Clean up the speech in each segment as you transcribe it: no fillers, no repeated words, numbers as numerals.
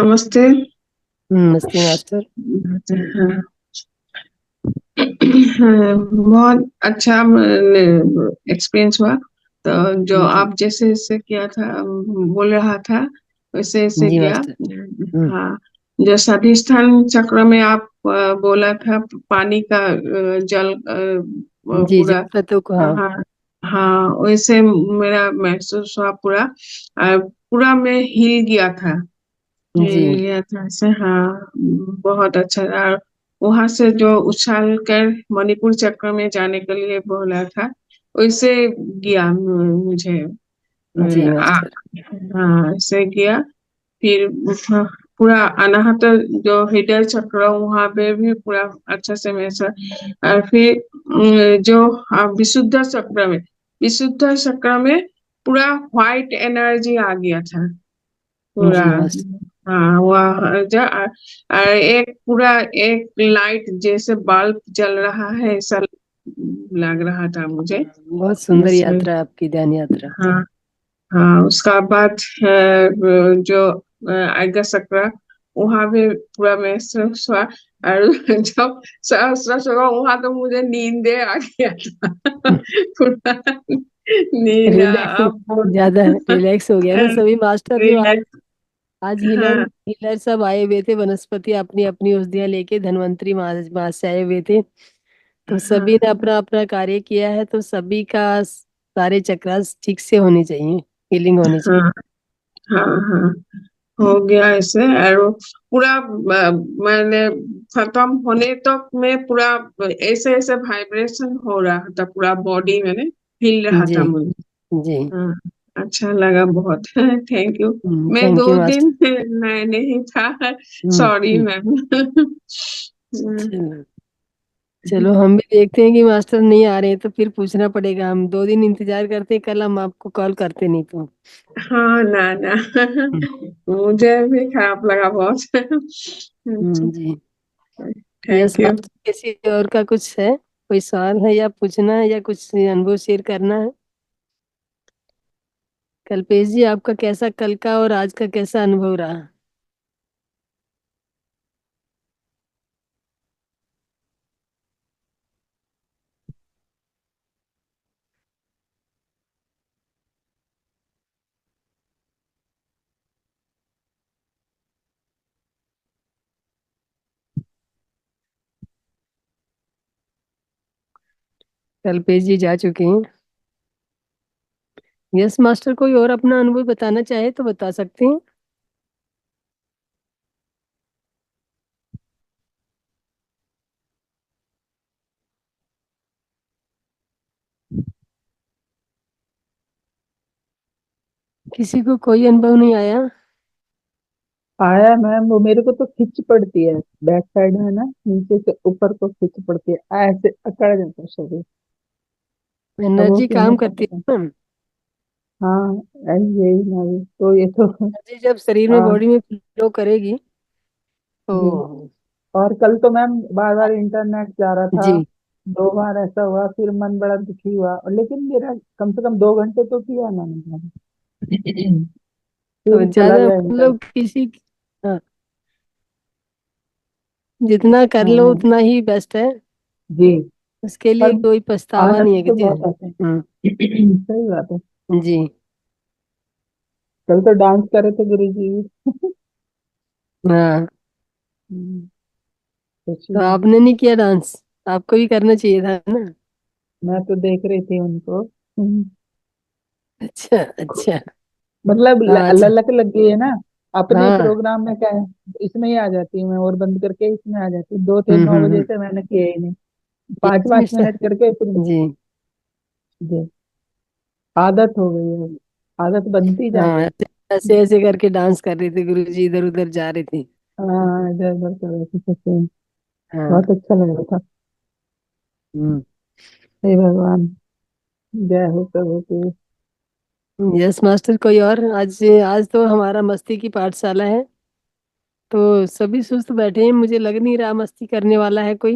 नमस्ते। मस्ती मास्टर। हाँ, बहुत अच्छा एक्सपीरियंस हुआ। तो जो जी। आप जैसे जैसे किया था, बोल रहा था, वैसे वैसे जी किया। मास्टर। हम्म। हाँ, जो स्वाधिष्ठान चक्र में आप बोला था, पानी का जल जी पूरा। जब तत्व को, हाँ। हाँ, हाँ, वैसे मेरा महसूस हुआ पूरा। पूरा मैं हिल गया था। जी ये अच्छा से, हाँ, बहुत अच्छा रहा। वहां से जो उछाल कर मणिपुर चक्र में जाने के लिए बोला था, वैसे गया मुझे। जी आ, मास्टर। हाँ, ऐसे गया। फिर हाँ, पूरा अनाहत जो हृदय चक्र, वहां पे भी पूरा अच्छा से महसूस। और फिर जो विशुद्ध चक्र में, विशुद्ध चक्र में पूरा व्हाइट एनर्जी आ गया था पूरा। जी मास्टर। हाँ, वह एक पूरा एक लाइट जैसे बल्ब जल रहा है, ऐसा लग रहा था मुझे। बहुत सुंदर उसमें, यात्रा है आपकी, ध्यान यात्रा। हाँ, हाँ, उसका बाद जो आज्ञा चक्र, वहां भी पूरा महसूस हुआ। और जब सहस्त्र चक्र, वहां तो मुझे नींदे आ गया था। पूरा नींद रिलैक्स, बहुत ज्यादा रिलैक्स हो गया ना सभी मास्टर। जो आज रिलैक्स। आज हीलर हाँ, हीलर सब आए हुए थे, वनस्पति अपनी अपनी औषधियां लेके, धन्वंतरी मास से आए हुए थे। तो सभी हाँ, ने अपना अपना कार्य किया है, तो सभी का सारे चक्रास ठीक से होने चाहिए, हीलिंग होनी चाहिए। हाँ, हाँ, हाँ, हो गया ऐसे। और वो पूरा मैंने खत्म होने तक में पूरा ऐसे ऐसे वाइब्रेशन हो रहा था, पूरा बॉडी मैंने हिल रहा जी। था मुझे। जी। हाँ, अच्छा लगा बहुत। Thank you. मैं थैंक यू दो मास्टर। दिन मैं नहीं था। हम्म। सॉरी हम्म। मैम। चलो, चलो हम भी देखते हैं कि मास्टर नहीं आ रहे हैं तो फिर पूछना पड़ेगा। हम 2 दिन इंतजार करते हैं, कल हम आपको कॉल करते नहीं तो। हाँ, ना ना, हम्म। मुझे भी खराब लगा बहुत। जी। Yes thank you. मास्टर, किसी और का कुछ है, कोई सवाल है या पूछना है या कुछ अनुभव शेयर करना है? कल्पेश जी, आपका कैसा कल का और आज का कैसा अनुभव रहा? कल्पेश जी जा चुके हैं। यस मास्टर, कोई और अपना अनुभव बताना चाहे तो बता सकते हैं। किसी को कोई अनुभव नहीं आया? आया मैम, वो मेरे को तो खिंच पड़ती है। बैक साइड में ना, नीचे से ऊपर को खिंच पड़ती है, ऐसे अकड़ जाता है शरीर। अब वो एनर्जी क्यों काम होता करती है? है ना। हाँ, यही ना, ये तो ये तो। एनर्जी जब शरीर में, हाँ बॉडी में फ्लो करेगी जी। तो। और कल तो मैम बार बार इंटरनेट जा रहा था। जी। 2 बार ऐसा हुआ, फिर मन बड़ा दुखी हुआ, और लेकिन मेरा कम से कम 2 घंटे तो किया मैंने। तो फिर चला ज्यादा गया इंटरनेट। मतलब किसी, हाँ, जितना कर लो हाँ उतना ही बेस्ट है। जी। उसके लिए पर कोई पछतावा आलस नहीं है कि तो जी। बहुत आते हैं। सही बात है। जी। कल तो डांस करे थे गुरु जी। हाँ, तो सोचिए। आपने नहीं किया डांस? आपको भी करना चाहिए था ना। मैं तो देख रही थी उनको। अच्छा अच्छा। मतलब हाँ अच्छा। ललक लग गई है ना। अपने हाँ। प्रोग्राम में क्या है, इसमें ही आ जाती हूँ मैं, और बंद करके इसमें आ जाती हूँ। 2 थे, 9 बजे हम्म। से मैंने किया ही नहीं। पाँच यस पाँच मिस्टर। मिनट करके फिर। जी। जी। आदत हो गई है। आदत बनती जा हाँ, रही है। ऐसे ऐसे ऐसे करके डांस कर रहे थे, गुरु जी इधर उधर जा रहे थे। हाँ, इधर उधर कर रहे थे सच्ची में। हाँ। बहुत अच्छा लग रहा था। हम्म। हे भगवान, जय हो प्रभु की। यस मास्टर, कोई और? आज आज तो हमारा मस्ती की पाठशाला है, तो सभी सुस्त बैठे हैं, मुझे लग नहीं रहा मस्ती करने वाला है कोई।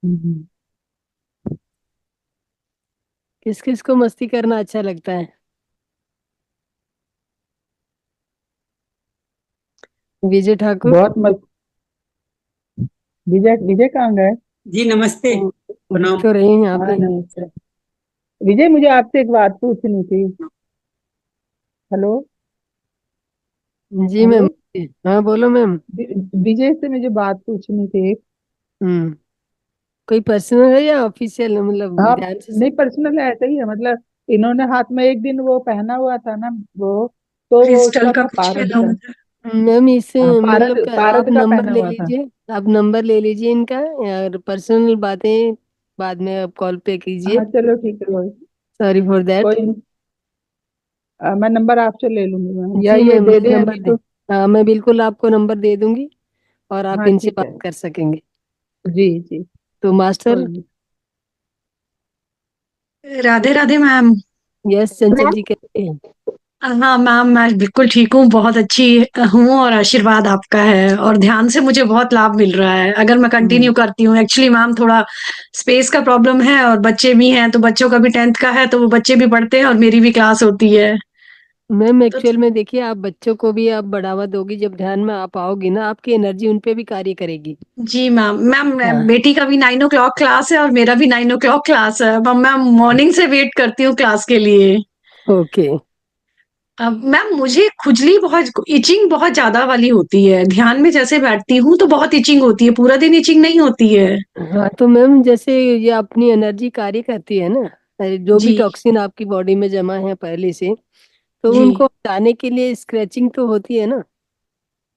हम्म। किस किस को मस्ती करना अच्छा लगता है? विजय ठाकुर। बहुत मस्त। विजय विजय कहाँ गए? जी नमस्ते। प्रणाम। दिख तो रहे हैं यहाँ हाँ पे। नमस्ते। विजय, मुझे आपसे एक बात पूछनी थी। हेलो। जी हेलो। मैम। हाँ बोलो मैम। विजय से मुझे बात पूछनी थी एक। हम्म। कोई पर्सनल है या ऑफिशियल, मतलब हाँ, ध्यान से नहीं पर्सनल है, ऐसा ही है। मतलब इन्होंने हाथ में एक दिन वो पहना हुआ था ना, वो तो वो क्रिस्टल उसका का था कुछ पारद लेना का। मुझे। मैम इस हाँ, मतलब आप पारद का नंबर पहना ले हुआ था। लीजिए। आप नंबर ले लीजिए इनका, और पर्सनल बातें बाद में आप कॉल पे कीजिए। हाँ चलो ठीक है, कोई सॉरी फॉर दैट। कोई नहीं। मैं नंबर आपसे ले लूंगी मैं, या जी ये मैम दे ये दें नंबर अभी दे। तो? हाँ मैं बिल्कुल आपको नंबर दे दूंगी और आप हाँ इनसे ठीक बात है। कर सकेंगे। जी जी। तो मास्टर। कोई नहीं। राधे राधे मैम। यस चंचल मैम जी कहते हैं। हाँ मैम, मैं बिल्कुल ठीक हूँ, बहुत अच्छी हूँ और आशीर्वाद आपका है और ध्यान से मुझे बहुत लाभ मिल रहा है अगर मैं कंटिन्यू करती हूँ। एक्चुअली मैम थोड़ा स्पेस का प्रॉब्लम है और बच्चे भी हैं, तो बच्चों का भी 10th का है, तो वो बच्चे भी पढ़ते हैं और मेरी भी क्लास होती है। मैम तो एक्चुअल में देखिए, आप बच्चों को भी आप बढ़ावा दोगी, जब ध्यान में आप आओगी ना, आपकी एनर्जी उन पे भी कार्य करेगी। जी मैम। मैम हाँ। बेटी का भी 9 o'clock क्लास है और मेरा भी 9 o'clock क्लास है। मैम मॉर्निंग से वेट करती हूँ क्लास के लिए। ओके। मैम मुझे खुजली बहुत, इचिंग बहुत ज्यादा वाली होती है, ध्यान में जैसे बैठती हूँ तो बहुत इचिंग होती है, पूरा दिन इचिंग नहीं होती है। हाँ तो मैम जैसे ये अपनी एनर्जी कार्य करती है ना, जो भी जी टॉक्सिन आपकी बॉडी में जमा है पहले से, तो जी उनको हटाने के लिए स्क्रैचिंग तो होती है ना।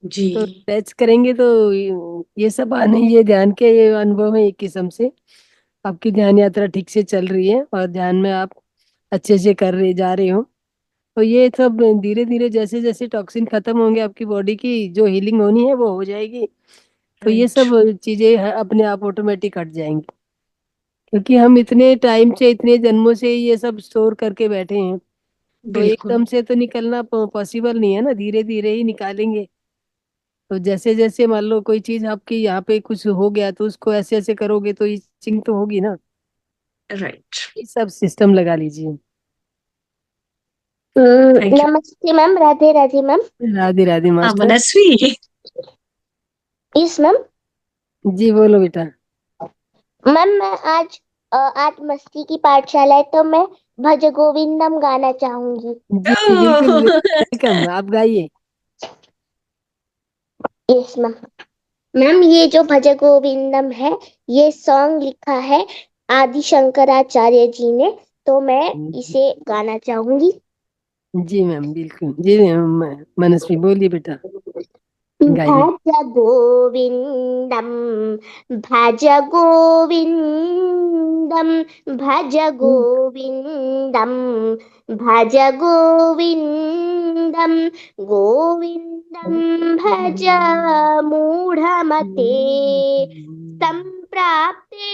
जी। तो स्क्रैच करेंगे तो ये सब आने, ये ध्यान के ये अनुभव है एक किस्म से। आपकी ध्यान यात्रा ठीक से चल रही है और ध्यान में आप अच्छे से कर रहे जा रहे हो। तो ये सब धीरे धीरे जैसे जैसे टॉक्सिन खत्म होंगे, आपकी बॉडी की जो हीलिंग होनी है वो हो जाएगी। तो ये राइट। सब चीजें अपने आप ऑटोमेटिक हट जाएंगी, क्योंकि हम इतने टाइम से, इतने जन्मों से ये सब स्टोर करके बैठे हैं। तो बिल्कुल। एकदम से तो निकलना पॉसिबल नहीं है ना, धीरे धीरे ही निकालेंगे। तो जैसे जैसे मान लो कोई चीज आपकी यहाँ पे कुछ हो गया, तो उसको ऐसे ऐसे करोगे तो इचिंग तो होगी ना। राइट। ये सब सिस्टम लगा लीजिए। Thank you. नमस्ते मैम, राधे राधे मैम। राधे राधे हाँ मास्टर। मनस्वी। Yes ma'am. जी बोलो बेटा। मैम मैं आज मस्ती की पाठशाला है तो मैं भज गोविंदम गाना चाहूंगी। जी जी बिल्कुल वेलकम, आप गाइए। Yes ma'am. मैम ये जो भज गोविंदम है, ये सॉन्ग लिखा है आदि शंकराचार्य जी ने, तो मैं इसे गाना चाहूंगी। जी मैम बिल्कुल, जी मैम। मनस्वी बोलिए बेटा, गाइए। भज गोविंदम, भज गोविंदम, भज गोविंदम, भज गोविंदम, गोविंदम भज मूढ़मते, संप्राप्ते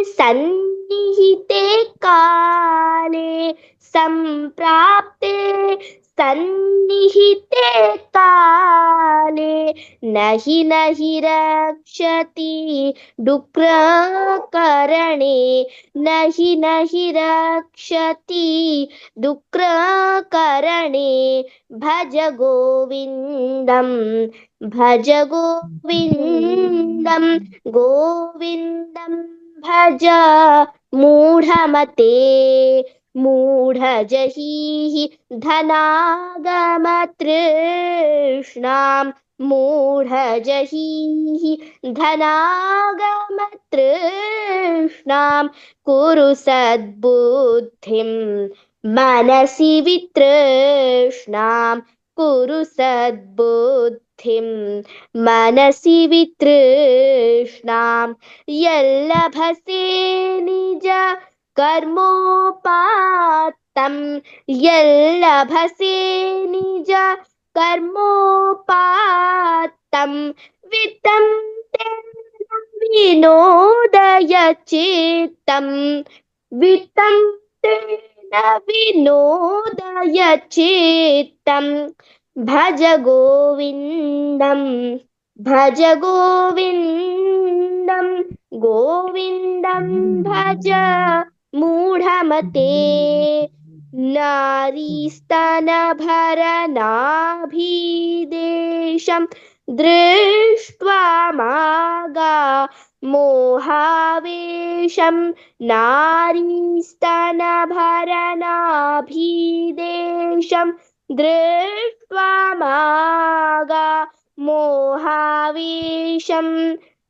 सन्निहिते काले, संप्राप्ते सन्निहिते काले, नहि नहि रक्षति डुक्रकरणे, नहि नहि रक्षति डुक्रकरणे, भज गोविन्दं, भज गोविन्दं, गोविन्दं भज मूढमते, मूढजहीः धनागमतृष्णां, मूढजहीः धनागमतृष्णां, कुरु सद्बुद्धिं मनसि वितृष्णां, कुरु सद्बुद्धिं मनसि वितृष्णां, यल्लभसे निज कर्मोपात्तं, यल्लभसे निज कर्मोपात्तं, वित्तं तेन विनोदय चित्तं, वित्तं तेन विनोदय चित्तं, भज गोविन्दं, भज गोविन्दं, गोविन्दं भज मूढमते, नारीस्तनभरनाभिदेशं, दृष्ट्वा मागा मोहावेशं नारीस्तनभरनाभिदेशं दृष्ट्वा मागा मोहावेशम्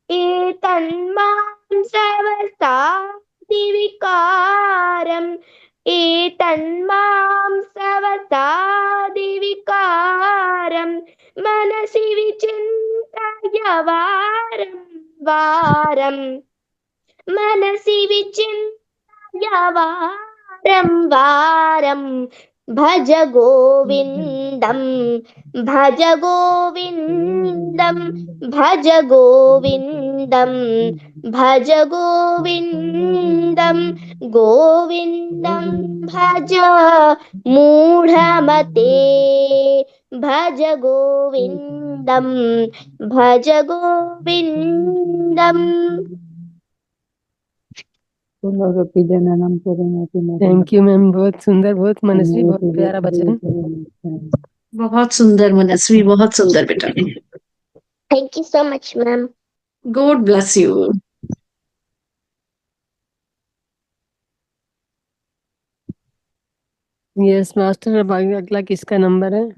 एतन्मां सवसादिविकारम् एतन्मां सवसादिविकारम् मनसि विचिन्तय वारं वारम् मनसि विचिन्तय वारं वारं भज गोविन्दं भज गोविन्दं भज गोविन्दं भज गोविन्दं गोविन्दं भज मूढमते भज गोविन्दं भज गोविन्दम् पुनरपि जननम करुणाति थैंक यू मैम, बहुत सुंदर, बहुत मनस्वी, बहुत प्यारा भजन। बहुत सुंदर मनस्वी, बहुत सुंदर बेटा। Thank you so much, ma'am. God bless you. Yes master, अब आगे अगला किसका नंबर है?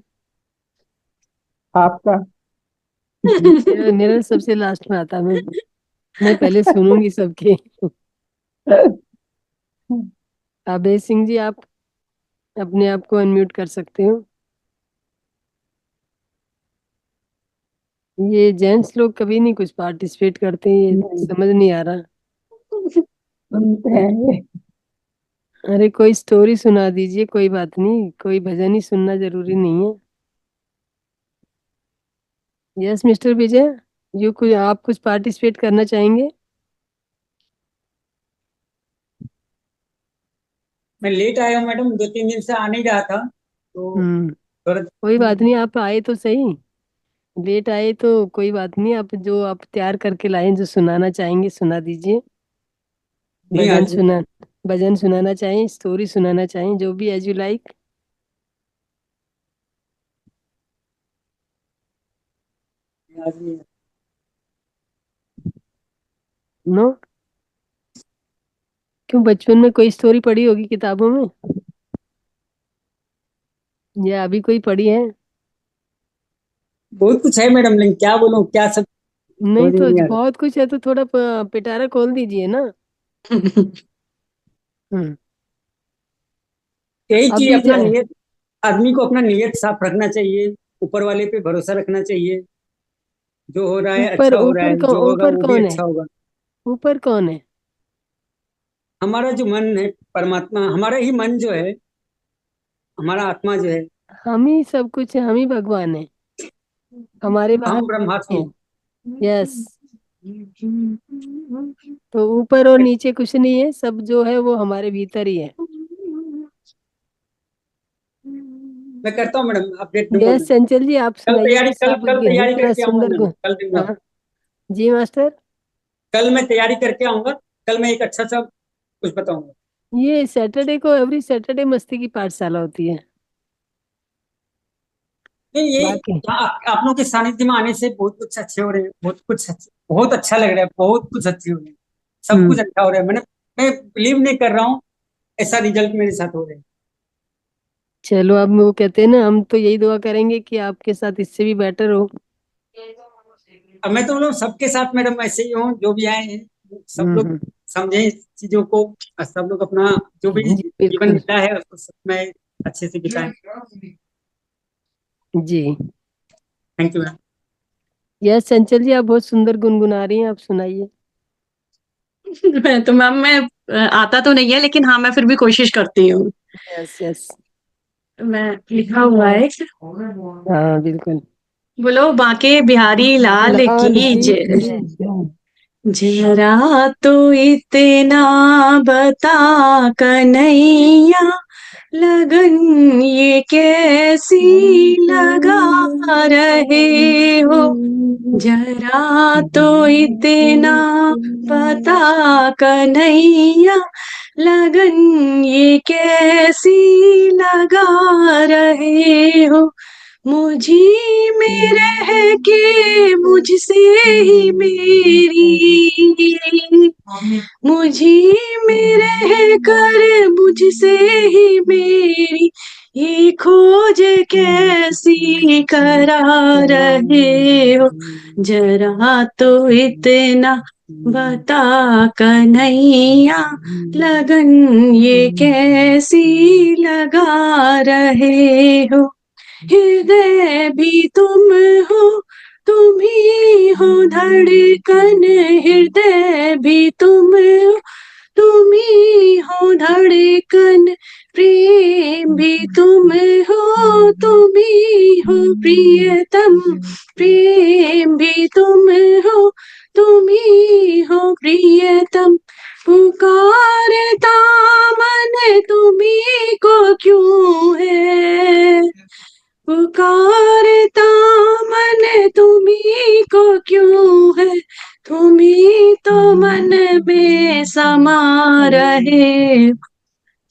आपका। मेरा सबसे लास्ट में आता है, मैं पहले सुनूंगी सबके। अभय सिंह जी, आप अपने आप को अनम्यूट कर सकते हो। ये जेंट्स लोग कभी नहीं कुछ पार्टिसिपेट करते, ये समझ नहीं आ रहा। सुनते हैं ये। अरे कोई स्टोरी सुना दीजिए, कोई बात नहीं, कोई भजन ही सुनना जरूरी नहीं है। यस मिस्टर विजय, आप कुछ पार्टिसिपेट करना चाहेंगे? मैं लेट आया हूँ मैडम, 2-3 दिन से आ नहीं रहा था तो थोड़ा कोई बात नहीं, आप आए तो सही। लेट आए तो कोई बात नहीं, आप जो आप तैयार करके लाए, जो सुनाना चाहेंगे सुना दीजिए। नहीं भजन सुनाना चाहें, स्टोरी सुनाना चाहें, जो भी एज यू लाइक। आज नहीं। नो, क्यों, बचपन में कोई स्टोरी पढ़ी होगी किताबों में, या अभी कोई पढ़ी है? बहुत कुछ है मैडम, लेकिन क्या बोलूं, क्या सब नहीं समझ में तो नहीं आ रहा। बहुत कुछ है तो थोड़ा पिटारा खोल दीजिए ना। हम्म यही चीज, अभी अपना नियत, आदमी को अपना नियत साफ रखना चाहिए, ऊपर वाले पे भरोसा रखना चाहिए। जो हो रहा है ऊपर अच्छा हो रहा है, जो होगा ऊपर वो भी कौन है? अच्छा होगा। ऊपर कौन है? हमारा जो मन है, परमात्मा, हमारा ही मन जो है, हमारा आत्मा जो है, हम ही सब कुछ है, हम ही भगवान है, हमारे बाहर हम ब्रह्मास्मि। है। यस, तो ऊपर और नीचे कुछ नहीं है, सब जो है वो हमारे भीतर ही है। मैं करता हूँ मैडम, अपडेट दूंगा यस मैं। चंचल जी, आप कल सुनाइए तैयारी कुछ, कल आप कल तैयारी इतना करके आऊंगा सुंदर मैडम, कल दिन भर। हाँ जी मास्टर। कल मैं तैयारी करके आऊंगा। कल मैं एक अच्छा सा कुछ बताऊंगा। ये सैटरडे को, एवरी सैटरडे मस्ती की पाठशाला होती है। नहीं, ये बाकी आप लोगों के सानिध्य में आने से बहुत कुछ अच्छे हो रहे हैं, बहुत अच्छा लग रहा है, बहुत कुछ अच्छे हो रहे हैं, सब कुछ अच्छा हो रहा है। मैं बिलीव नहीं कर रहा हूँ, ऐसा रिजल्ट मेरे साथ हो रहे हैं। चलो, अब वो कहते हैं ना, हम तो यही दुआ करेंगे कि आपके साथ इससे भी बेटर हो। अब मैं तो बोलूँ सबके साथ मैडम ऐसे ही हूँ, जो भी आए हैं सब लोग हम्म समझे इस चीजों को, और सब लोग अपना जो भी जी जीवन बिल्कुल मिला है उसको सब में अच्छे से बिताएं। जी। Thank you ma'am. Yes Chanchal ji, आप बहुत सुंदर गुनगुना रही हैं, आप सुनाइए। मैं तो मैम, मैं आता तो नहीं है, लेकिन हाँ मैं फिर भी कोशिश करती हूँ। यस यस, मैं लिखा हुआ है। हाँ बिल्कुल। बोलो बांके बिहारी लाल लाल की की जय। जय। जरा तो इतना बता कन्हैया, लगन ये कैसी लगा रहे हो। जरा तो इतना बता कन्हैया, लगन ये कैसी लगा रहे हो। मुझी में रह के मुझसे ही मेरी, मुझी में रह कर मुझसे ही मेरी ये खोज कैसी करा रहे हो, जरा तो इतना बता कन्हैया, लगन ये कैसी लगा रहे हो। हृदय भी तुम हो, तुम ही हो धड़कन, हृदय भी तुम हो, तुम ही हो धड़कन, प्रेम भी तुम हो, तुम ही हो प्रियतम, प्रेम भी तुम हो, तुम ही हो प्रियतम। पुकारता मन तुम्ही को क्यों है, पुकारता मन तुम्ही को क्यों है, तुम्ही तो मन में समा रहे,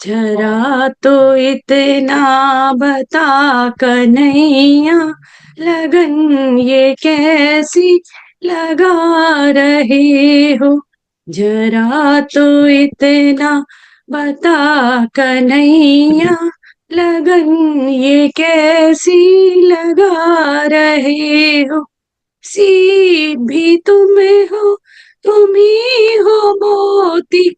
जरा तो इतना बता कन्हैया, लगन ये कैसी लगा रहे हो, जरा तो इतना बता कन्हैया, लगन ये कैसी लगा रहे हो। सी भी तुम हो, तुम ही हो मोती,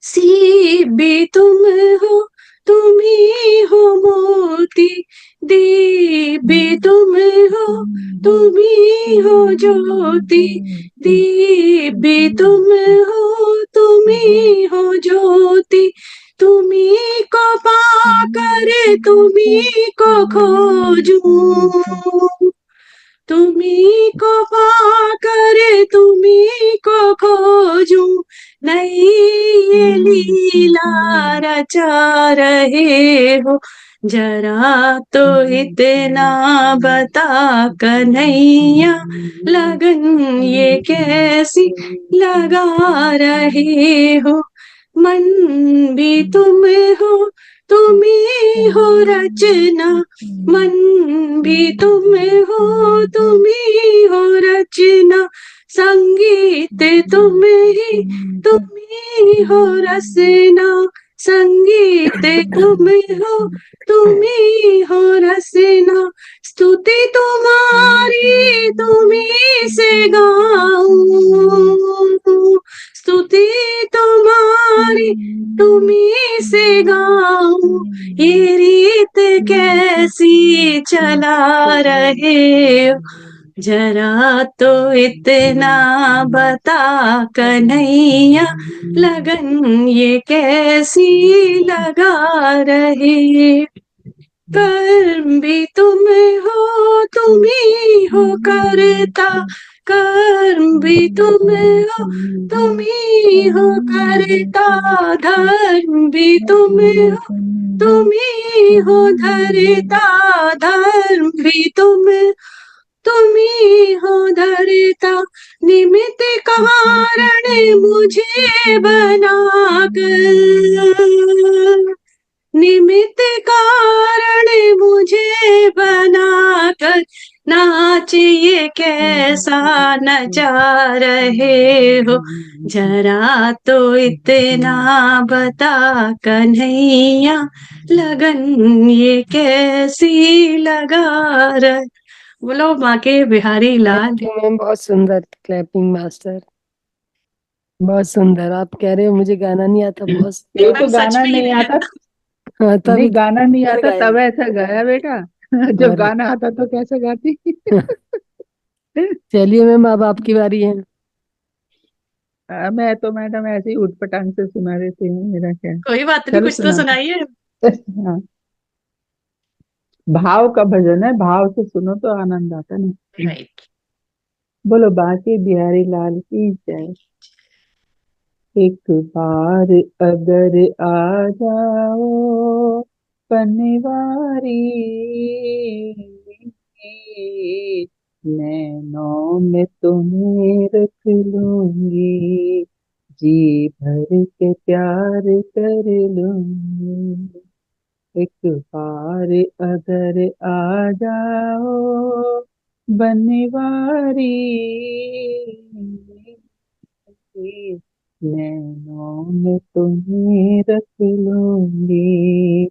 सी भी तुम हो, तुम ही हो मोती, दी भी तुम हो, तुम ही हो ज्योति, दी भी तुम हो, तुम ही हो ज्योति, तुम्ही को पाकर तुम्ही को खोजूं, तुम्ही को पाकर तुम्ही को खोजूं, नई ये लीला रचा रहे हो, जरा तो इतना बता कन्हैया, लगन ये कैसी लगा रहे हो। मन भी तुम हो, तुम ही हो रचना, मन भी तुम हो, तुम ही हो रचना, संगीत तुम ही हो रसना, संगीत तुम ही हो रसना, स्तुति तुम्हारी तुम्ही से गाऊं, स्तुति तुम्हारी तुम्ही से गाऊं, ये रीत कैसी चला रहे हो, जरा तो इतना बता कन्हैया, लगन ये कैसी लगा रहे। कर्म भी तुम हो, तुम ही हो करता, कर्म भी तुम हो, तुम ही हो करता, धर्म भी तुम हो, तुम ही हो धरता, धर्म भी तुम ही हो धरता, निमित्त कारण मुझे बनाकर, निमित्त कारण मुझे बनाकर, नाच ये कैसा नचा रहे हो, जरा तो इतना बता कन्हैया, लगन ये कैसी लगा रहे। बोलो माँ के बिहारी लाल। थैंक यू मैम, बहुत सुंदर क्लैपिंग मास्टर, बहुत सुंदर। आप कह रहे हो मुझे गाना नहीं आता, बहुत ये मैम तो सच गाना में ही नहीं नहीं आता, हाँ, तभी नहीं गाना नहीं सुंदर आता गाया। तब ऐसा गाया बेटा, जब अरे। गाना आता तो कैसे गाती। चलिए मैम, अब आपकी बारी है। मैं तो मैडम ऐसे ही उठपटांग से सुना देती हूँ, मेरा क्या है। कोई बात नहीं, चलो कुछ तो सुनाते। सुनाइए। हाँ, भाव का भजन है, भाव से सुनो तो आनंद आता है ना। राइट। बोलो बाके बिहारी लाल की जय। एक बार अगर आ जाओ पनवारी, नैनों में तुम्हें रख लूंगी, जी भर के प्यार कर लूंगी। एक बार अगर आ जाओ बनवारी, नैनों में तुम्हें रख लूंगी,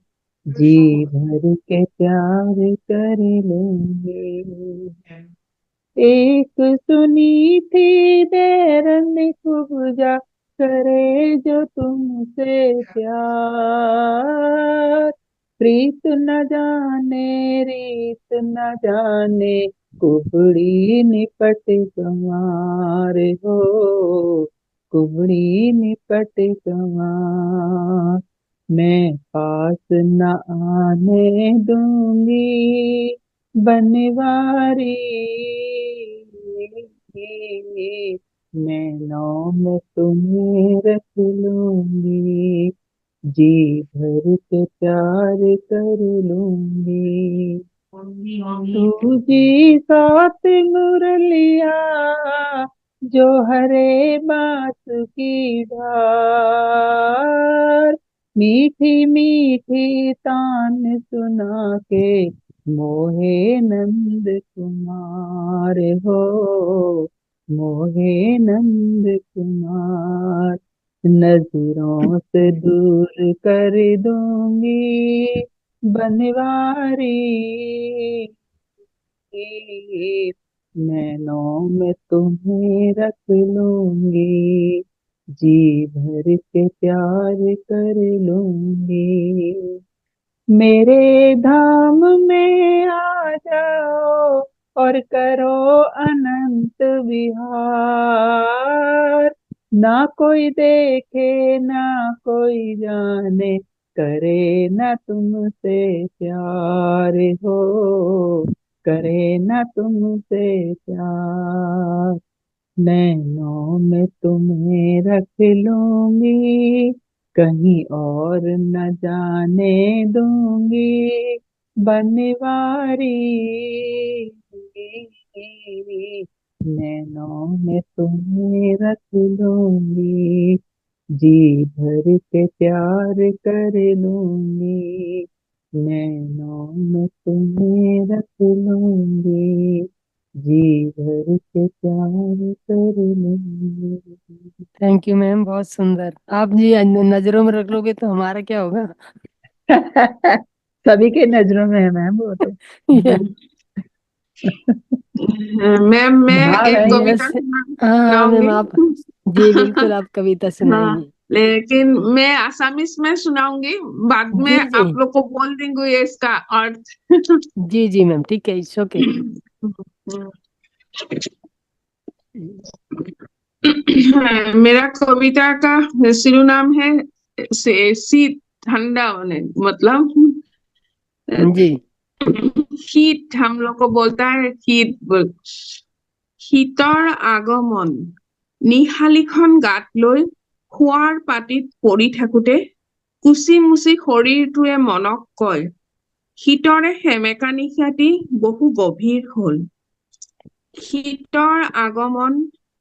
जी भर के प्यार कर लूंगी। एक सुनी थी बैरन खुबजा, करे जो तुमसे प्यार, प्रीत न जाने रीत न जाने, कुबड़ी निपट गंवार हो, कुबड़ी निपट गंवार। मैं पास न आने दूंगी बनवारी, नैनों में तुम्हें रख लूंगी, जी भर के प्यार कर लूंगी। तुझी सात मुरलिया जो हरे बात की धार, मीठी मीठी तान सुना के मोहे नंद कुमार हो, मोहे नंद कुमार। नजरों से दूर कर दूंगी बनवारी, नैनों में तुम्हें रख लूंगी, जी भर के प्यार कर लूंगी। मेरे धाम में आ जाओ और करो अनंत विहार, ना कोई देखे ना कोई जाने, करे ना तुमसे प्यार हो, करे ना तुमसे प्यार। नैनों में तुम्हें रख लूंगी, कहीं और न जाने दूंगी बनवारी, नैनों में तुम्हें रख लूंगी, जी भर के प्यार कर लूंगी, नैनों में तुम्हें रख लूंगी, जी भर के प्यार कर लूंगी। थैंक यू मैम, बहुत सुंदर। आप जी नजरों में रख लोगे तो हमारा क्या होगा? सभी के नजरों में है मैम वो तो। ये मैम मैं भाव एक है ये। कविता यस, हाँ मैम, सुनाऊंगी। आप जी बिल्कुल, आप कविता हाँ, सुनाइए। लेकिन मैं आसामीस में सुनाऊंगी, बाद में जी जी आप लोग को बोल देंगे ये इसका अर्थ। जी जी मैम, ठीक है, इट्स ओके। मेरा कविता का शिरोनाम है शीत ठंडा होने, मतलब जी हीट, हम लोग को बोलता है हीट। শীতৰ আগমন, নিশালিখন গাত লৈ শোৱাৰ পাটিত পৰি থাকোতে কুচি মুচি শৰীৰটোৱে মনক কয়, শীতৰে সেমেকা নিশাটি বহু গভীৰ হল। শীতৰ আগমন,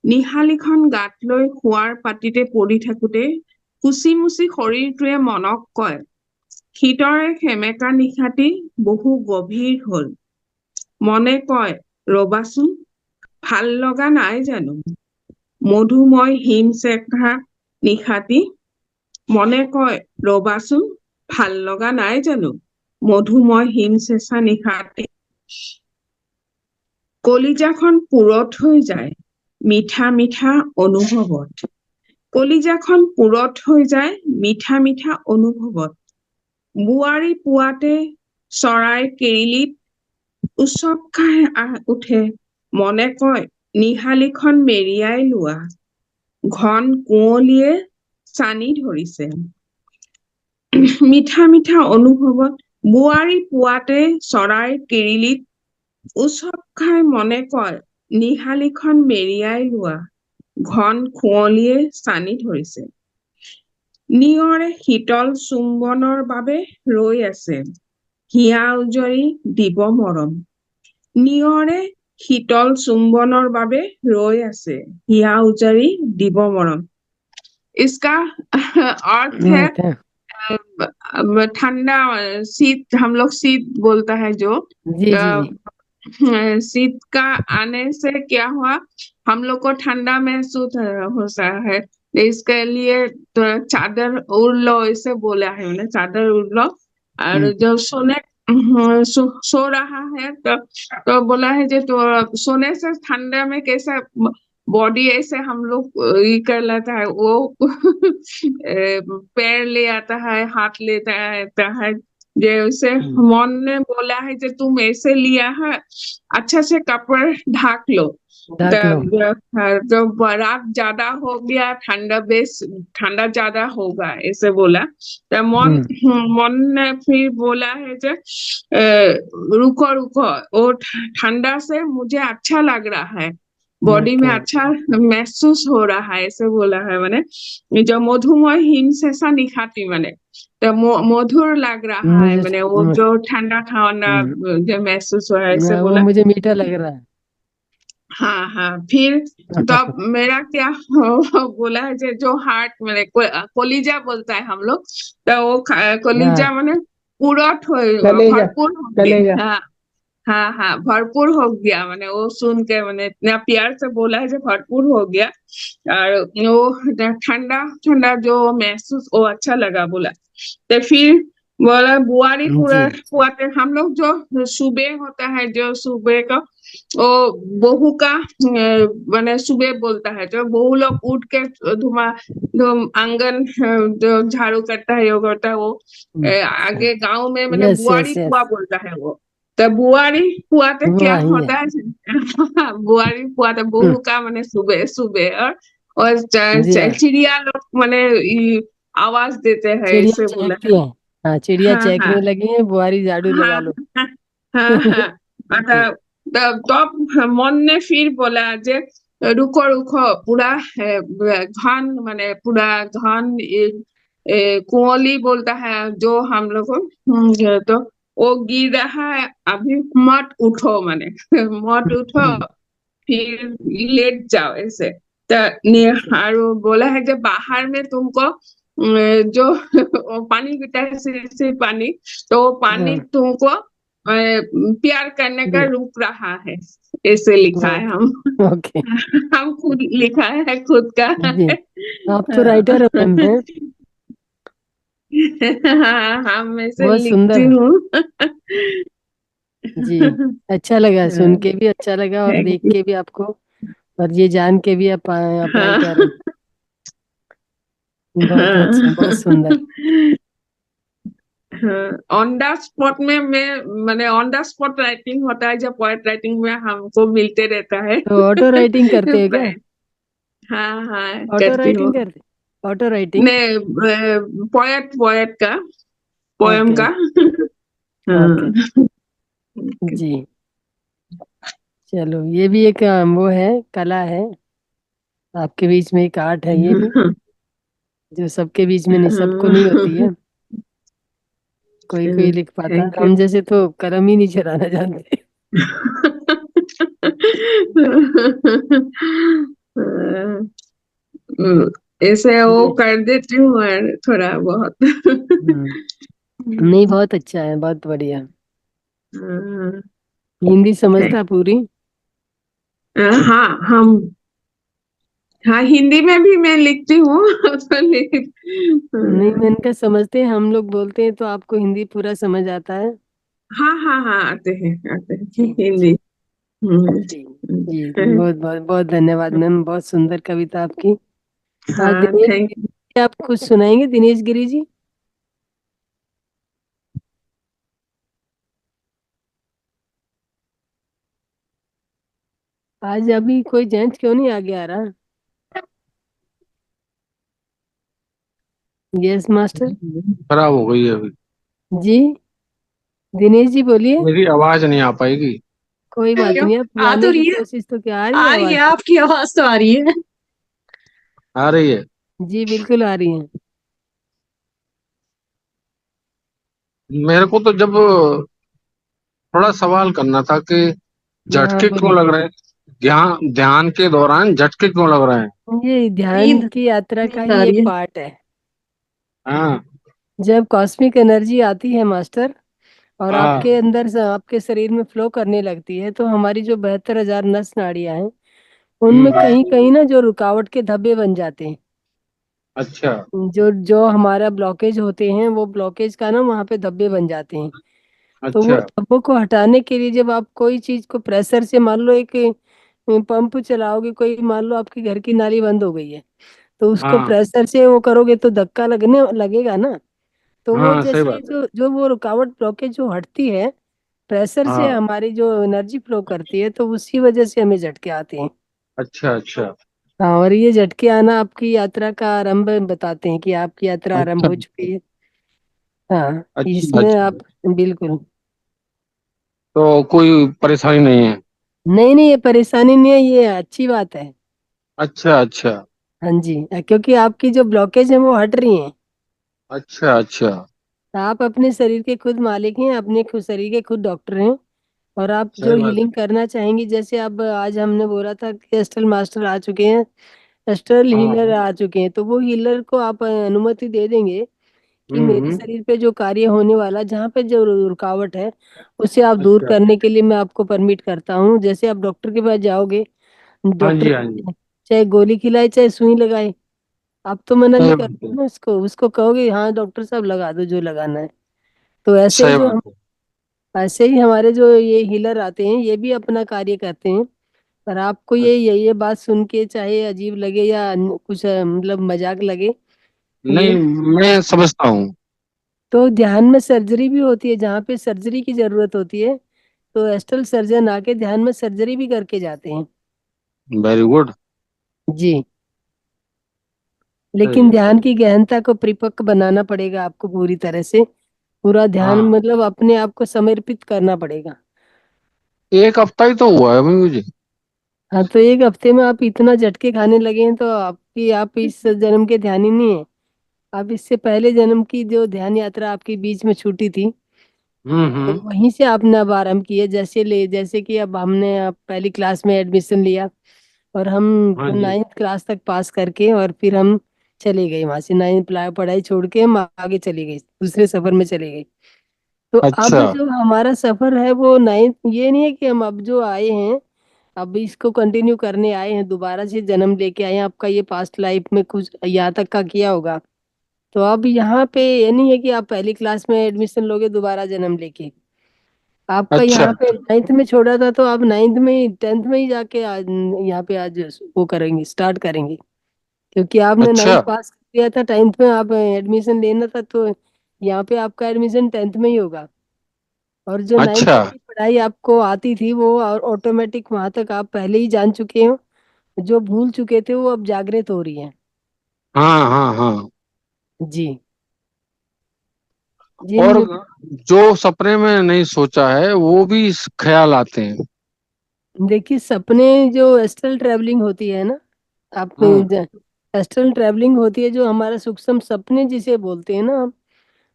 নিশালিখন গাত লৈ শোৱাৰ পাটিতে পৰি থাকোতে কুচি মুচি শৰীৰটোৱে মনক কয়, শীতৰে সেমেকা নিশাটি বহু গভীৰ হল। মনে কয় ৰবাচোন, ভাল লগা নাই জানো মধুময় হিমচেকা নিশাটি, মনে কয় ৰবাচোন, ভাল লগা নাই জানো মধুময় হিমচেঁচা নিশাটি। কলিজাখন পুৰঠ হৈ যায় মিঠা মিঠা অনুভৱত, কলিজাখন পুৰঠ হৈ যায় মিঠা মিঠা অনুভৱত। বোৱাৰী পুৱাতে চৰাই কেৰিলিত উৎসৱ খাই উঠে, মনে কয় নিহালিখন মেৰিয়াই লোৱা, ঘন কুঁৱলীয়ে চানি ধৰিছে। মিঠা মিঠা অনুভৱত বোৱাৰী পুৱাতে চৰাই কেৰিলিত উৎসৱ খাই মনে কয় নিহালিখন মেৰিয়াই লোৱা, ঘন কুঁৱলীয়ে চানি ধৰিছে। নিয়ৰে শীতল চুম্বনৰ বাবে ৰৈ আছে, হিয়া উজৰি দিব মৰম। নিয়ৰে শীতল চুম্বনৰ বাবে ৰৈ আছে, হিয়া উজাৰি দিব মৰম। इसका अर्थ है ठंडा शीत, हम लोग शीत बोलता है जो जी जी जी। शीत का आने से क्या हुआ, हम लोग को ठंडा महसूस होता है। इसके लिए तो चादर ओढ़ लो, इसे बोला है उन्हें, चादर ओढ़ लो। और जब सो रहा है तो बोला है जो तो सोने से ठंडा में कैसा बॉडी ऐसे हम लोग ये कर लेता है वो पैर ले आता है, हाथ लेता है जैसे मन ने बोला है जो तुम ऐसे लिया है, अच्छा से कपड़े ढाक लो। ढक लो। जब रात ज्यादा हो गया, ठंडा ज्यादा होगा ऐसे बोला। तो मन ने फिर बोला है जो रुको रुको, वो ठंडा से मुझे अच्छा लग रहा है, बॉडी में ओके। अच्छा महसूस हो रहा है, ऐसे बोला है। मैंने जो मधुमय हिमशेषा निखाती मैंने, तो मधुर लग रहा है, मुझे मैंने वो जो ठंडा ठंडा जो महसूस हो रहा है, ऐसे वो बोला। मुझे मीठा लग रहा है। हाँ हाँ, फिर तब मेरा क्या बोला है जो हार्ट मैंने कोलिजा बोलता है हम लोग, तो वो कोलिजा हाँ मैंने पूरा कलेजा, भरपूर हो कलेजा। गया। हाँ हाँ हाँ, भरपूर हो गया। मैंने वो सुन के मैंने इतना प्यार से बोला है जो भरपूर हो गया। और वो ठंडा ठंडा जो महसूस, वो अच्छा लगा बोला। तो फिर बोला बुआरी पूरा जी पुआते हम लोग, जो सुबह होता है, जो सुबह का वो बहू का मैंने सुबह बोलता है, जो बहू लोग उठ के आंगन जो झाड़ू करता है, यो करता है वो आगे गांव में मैंने यस बुआरी यस यस। पुआ बोलता है वो। तो बुआरी पुआ तो क्या हुआ ही है। होता है बुआरी पुआ तो बहू का मैंने सुबह सुबह, और जी हाँ। चिड़िया लोग मैंने आवाज देते हैं, चिड़िया ऐसे बोला है। चहकती है। हाँ चिड़िया हाँ हाँ चहकने लगी है, बुआरी झाड़ू लगा हाँ लो। हाँ हाँ। ओके। तब मन ने फिर बोला जे रुको रुको, पूरा घन माने पूरा घन कुंवली बोलता है जो हम लोग को, तो वो गिर रहा है, अभी मत उठो माने मत उठो, फिर लेट जाओ ऐसे। तो और वो बोला है जब बाहर में तुमको जो वो पानी गिरता है, से पानी, तो वो पानी हाँ, तुमको प्यार करने का जी रुक रहा है, ऐसे लिखा है ओके हम ओके। हम खुद लिखा है खुद का। जी आप तो राइटर हो मैम हैं। हाँ हाँ, मैं ऐसे बहुत लिखती सुंदर। हूँ। जी अच्छा लगा, सुन के भी अच्छा लगा और थैंक देख यू। के भी आपको, और ये जान के भी आप राइटर हैं। हाँ बहुत अच्छा, बहुत सुंदर। हाँ, ऑन द स्पॉट में मैंने ऑन द स्पॉट राइटिंग होता है, जब पोएट राइटिंग में हमको मिलते रहता है। तो ऑटो राइटिंग करते हो क्या? हाँ हाँ, ऑटो करती हूँ। राइटिंग करते, ऑटो राइटिंग। नहीं, पोएट पोएट का, पोयम ओके का। ओके। हाँ। जी चलो, ये भी एक वो है, कला है आपके बीच में, एक आर्ट है ये भी, जो सबके बीच में नहीं, सबको नहीं होती है। कोई कोई लिख पाता है, थैंक यू। हम जैसे तो कलम ही नहीं चलाना जानते। ऐसे वो जी कर देती हूँ और थोड़ा बहुत। नहीं बहुत अच्छा है, बहुत बढ़िया। हाँ, हिंदी समझता पूरी? हाँ हम, हाँ हिंदी में भी मैं लिखती हूँ। नहीं मैंने कहा समझते हैं, हम लोग बोलते हैं तो आपको हिंदी पूरा समझ आता है? हाँ हाँ हाँ, आते हैं जी हिंदी। जी जी। बहुत बहुत बहुत धन्यवाद मैम, बहुत सुंदर कविता आपकी। आज हाँ, दिनेश थैंक गिरी जी, आप कुछ सुनाएंगे? दिनेश गिरी जी, आज अभी कोई जेंट्स क्यों नहीं आगे आ रहा? Yes master. खराब हो गई है अभी। जी दिनेश जी बोलिए। मेरी आवाज नहीं आ पाएगी। कोई बात क्यों? नहीं, आप आ तो लाने की रही है, कोशिश तो, क्या आ रही है आ रही है, आवाज? आपकी आवाज तो आ रही है। आ रही है। जी बिल्कुल आ रही है। मेरे को तो जब थोड़ा सवाल करना था कि हाँ झटके क्यों बोलिए। लग रहे हैं, ध्यान ध्यान के दौरान झटके क्यों लग रहे हैं? ये ध्यान नींद, की यात्रा का नींद ही आ एक रही है। पार्ट है। हाँ, जब कॉस्मिक एनर्जी आती है मास्टर और हाँ आपके अंदर से आपके शरीर में फ्लो करने लगती है, तो हमारी जो 72,000 नस नाड़ियां हैं उनमें हम्म। कहीं कहीं ना जो रुकावट के धब्बे बन जाते हैं। अच्छा जो जो हमारा ब्लॉकेज होते हैं वो ब्लॉकेज का ना वहाँ पे धब्बे बन जाते हैं। तो वो अच्छा। धब्बों को हटाने के लिए जब आप कोई चीज को प्रेशर से, मान लो एक पंप चलाओगे, कोई मान लो आपके घर की नाली बंद हो गई है, तो उसको हाँ प्रेशर से वो करोगे तो धक्का लगने लगेगा ना। तो वो हाँ सही जैसे ही बात है। जो जो वो रुकावट ब्लॉकेज जो हटती है प्रेशर से, हाँ हमारी जो एनर्जी फ्लो करती है, तो उसी वजह से हमें झटके आते हैं। अच्छा अच्छा। हाँ, और ये झटके आना आपकी यात्रा का आरंभ बताते हैं कि आपकी यात्रा आरंभ अच्छा हो चुकी है। हाँ, अच्छा इसमें अच्छा। आप बिल्कुल। तो कोई परेशानी नहीं है। नहीं नहीं, ये परेशानी नहीं है, ये अच्छी बात है। अच्छा अच्छा। हाँ जी, क्योंकि आपकी जो ब्लॉकेज है वो हट रही है। अच्छा अच्छा। आप अपने शरीर के खुद मालिक हैं, अपने खुद शरीर के खुद डॉक्टर हैं। और आप जो सही बात हीलिंग करना चाहेंगी, जैसे अब आज हमने बोला था कि एस्ट्रल मास्टर आ चुके हैं, एस्ट्रल है। हीलर हाँ। आ चुके हैं, तो वो हीलर को आप अनुमति दे देंगे कि मेरे हम्म। शरीर पे जो कार्य होने वाला, जहाँ पे जो रुकावट है उसे आप दूर अच्छा। करने के लिए मैं आपको परमिट करता हूँ। जैसे आप डॉक्टर के पास जाओगे, हाँ डॉक्टर जी हाँ जी। चाहे गोली खिलाए चाहे सुई लगाए, आप तो मना नहीं सही बात करोगे है। ना उसको, उसको कहोगे हाँ डॉक्टर साहब लगा दो जो लगाना है। तो ऐसे ही सही जो बात हम, है। ऐसे ही हमारे जो ये हीलर आते हैं ये भी अपना कार्य करते हैं। पर आपको ये बात सुन के चाहे अजीब लगे या कुछ मतलब मजाक लगे, ये नहीं मैं समझता हूँ। तो ध्यान में सर्जरी भी होती है, जहाँ पे सर्जरी की जरूरत होती है तो एस्ट्रल सर्जन आके ध्यान में सर्जरी भी करके जाते हैं। Very good. जी। सही लेकिन है ध्यान सही की गहनता को परिपक्व बनाना पड़ेगा आपको, पूरी तरह से पूरा है। ध्यान हाँ मतलब अपने आप को समर्पित करना पड़ेगा। एक हफ्ता ही तो हुआ है अभी मुझे। हाँ, तो एक हफ्ते में आप इतना झटके खाने लगे हैं, तो आपकी, आप इस जन्म के ध्यानी नहीं है। आप इससे पहले जन्म की जो ध्यान यात्रा आपकी बीच में छूटी थी, तो हम्म। वहीं से आपने अब आरंभ किया। जैसे कि अब हमने अब पहली क्लास में एडमिशन लिया और हम हाँ जी। 9th क्लास तक पास करके और फिर हम चले गए वहां से, 9th पढ़ाई छोड़ के हम आगे चले गए, दूसरे सफर में चले गए। तो अब अच्छा जो हमारा सफर है वो 9th, ये नहीं है कि हम अब जो आए हैं अब इसको कंटिन्यू करने आए हैं, दोबारा से जन्म लेके आए हैं। आपका ये पास्ट लाइफ में कुछ यहाँ तक का किया होगा, तो अब यहाँ पे ये नहीं है कि आप पहली क्लास में एडमिशन लोगे दोबारा जन्म लेके। आपका अच्छा। यहाँ पे 9th में छोड़ा था, तो आप 9th में ही, 10th में ही जाके आज यहाँ पे आज वो करेंगे, स्टार्ट करेंगे। क्योंकि आपने अच्छा 9th पास कर दिया था, 10th में आप एडमिशन लेना था, तो यहाँ पे आपका एडमिशन 10th में ही होगा। और जो 9th अच्छा। तक की पढ़ाई आपको आती थी वो और ऑटोमेटिक वहां तक आप पहले ही जान चुके हो। जो भूल चुके थे वो अब जागृत हो रही है। हाँ हाँ हाँ। जी। और जिन जो सपने में नहीं सोचा है वो भी ख्याल आते हैं। देखिए, सपने जो एस्ट्रल ट्रेवलिंग होती है ना, आप हाँ। एस्ट्रल ट्रेवलिंग होती है, जो हमारा सूक्ष्म सपने जिसे बोलते हैं ना,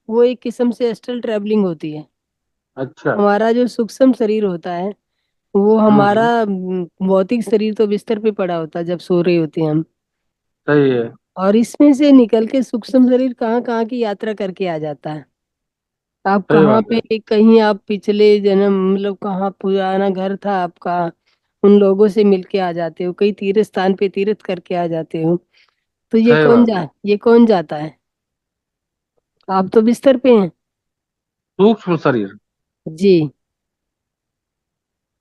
वो एक किस्म से एस्ट्रल ट्रेवलिंग होती है। अच्छा। हमारा जो सूक्ष्म शरीर होता है वो हमारा हम्म। भौतिक शरीर तो बिस्तर पे पड़ा होता है जब सो रहे होते हैं हम। सही है। और इसमें से निकल के सूक्ष्म शरीर कहाँ कहाँ की यात्रा करके आ जाता है। आप सही कहाँ बात है। पे, कहीं आप पिछले जन्म मतलब कहाँ पुराना घर था आपका, उन लोगों से मिलके आ जाते हो, कई तीर्थ स्थान पे तीर्थ करके आ जाते हो। तो सही बात है। ये कौन जाता है? आप तो बिस्तर पे हैं। सूक्ष्म शरीर। जी।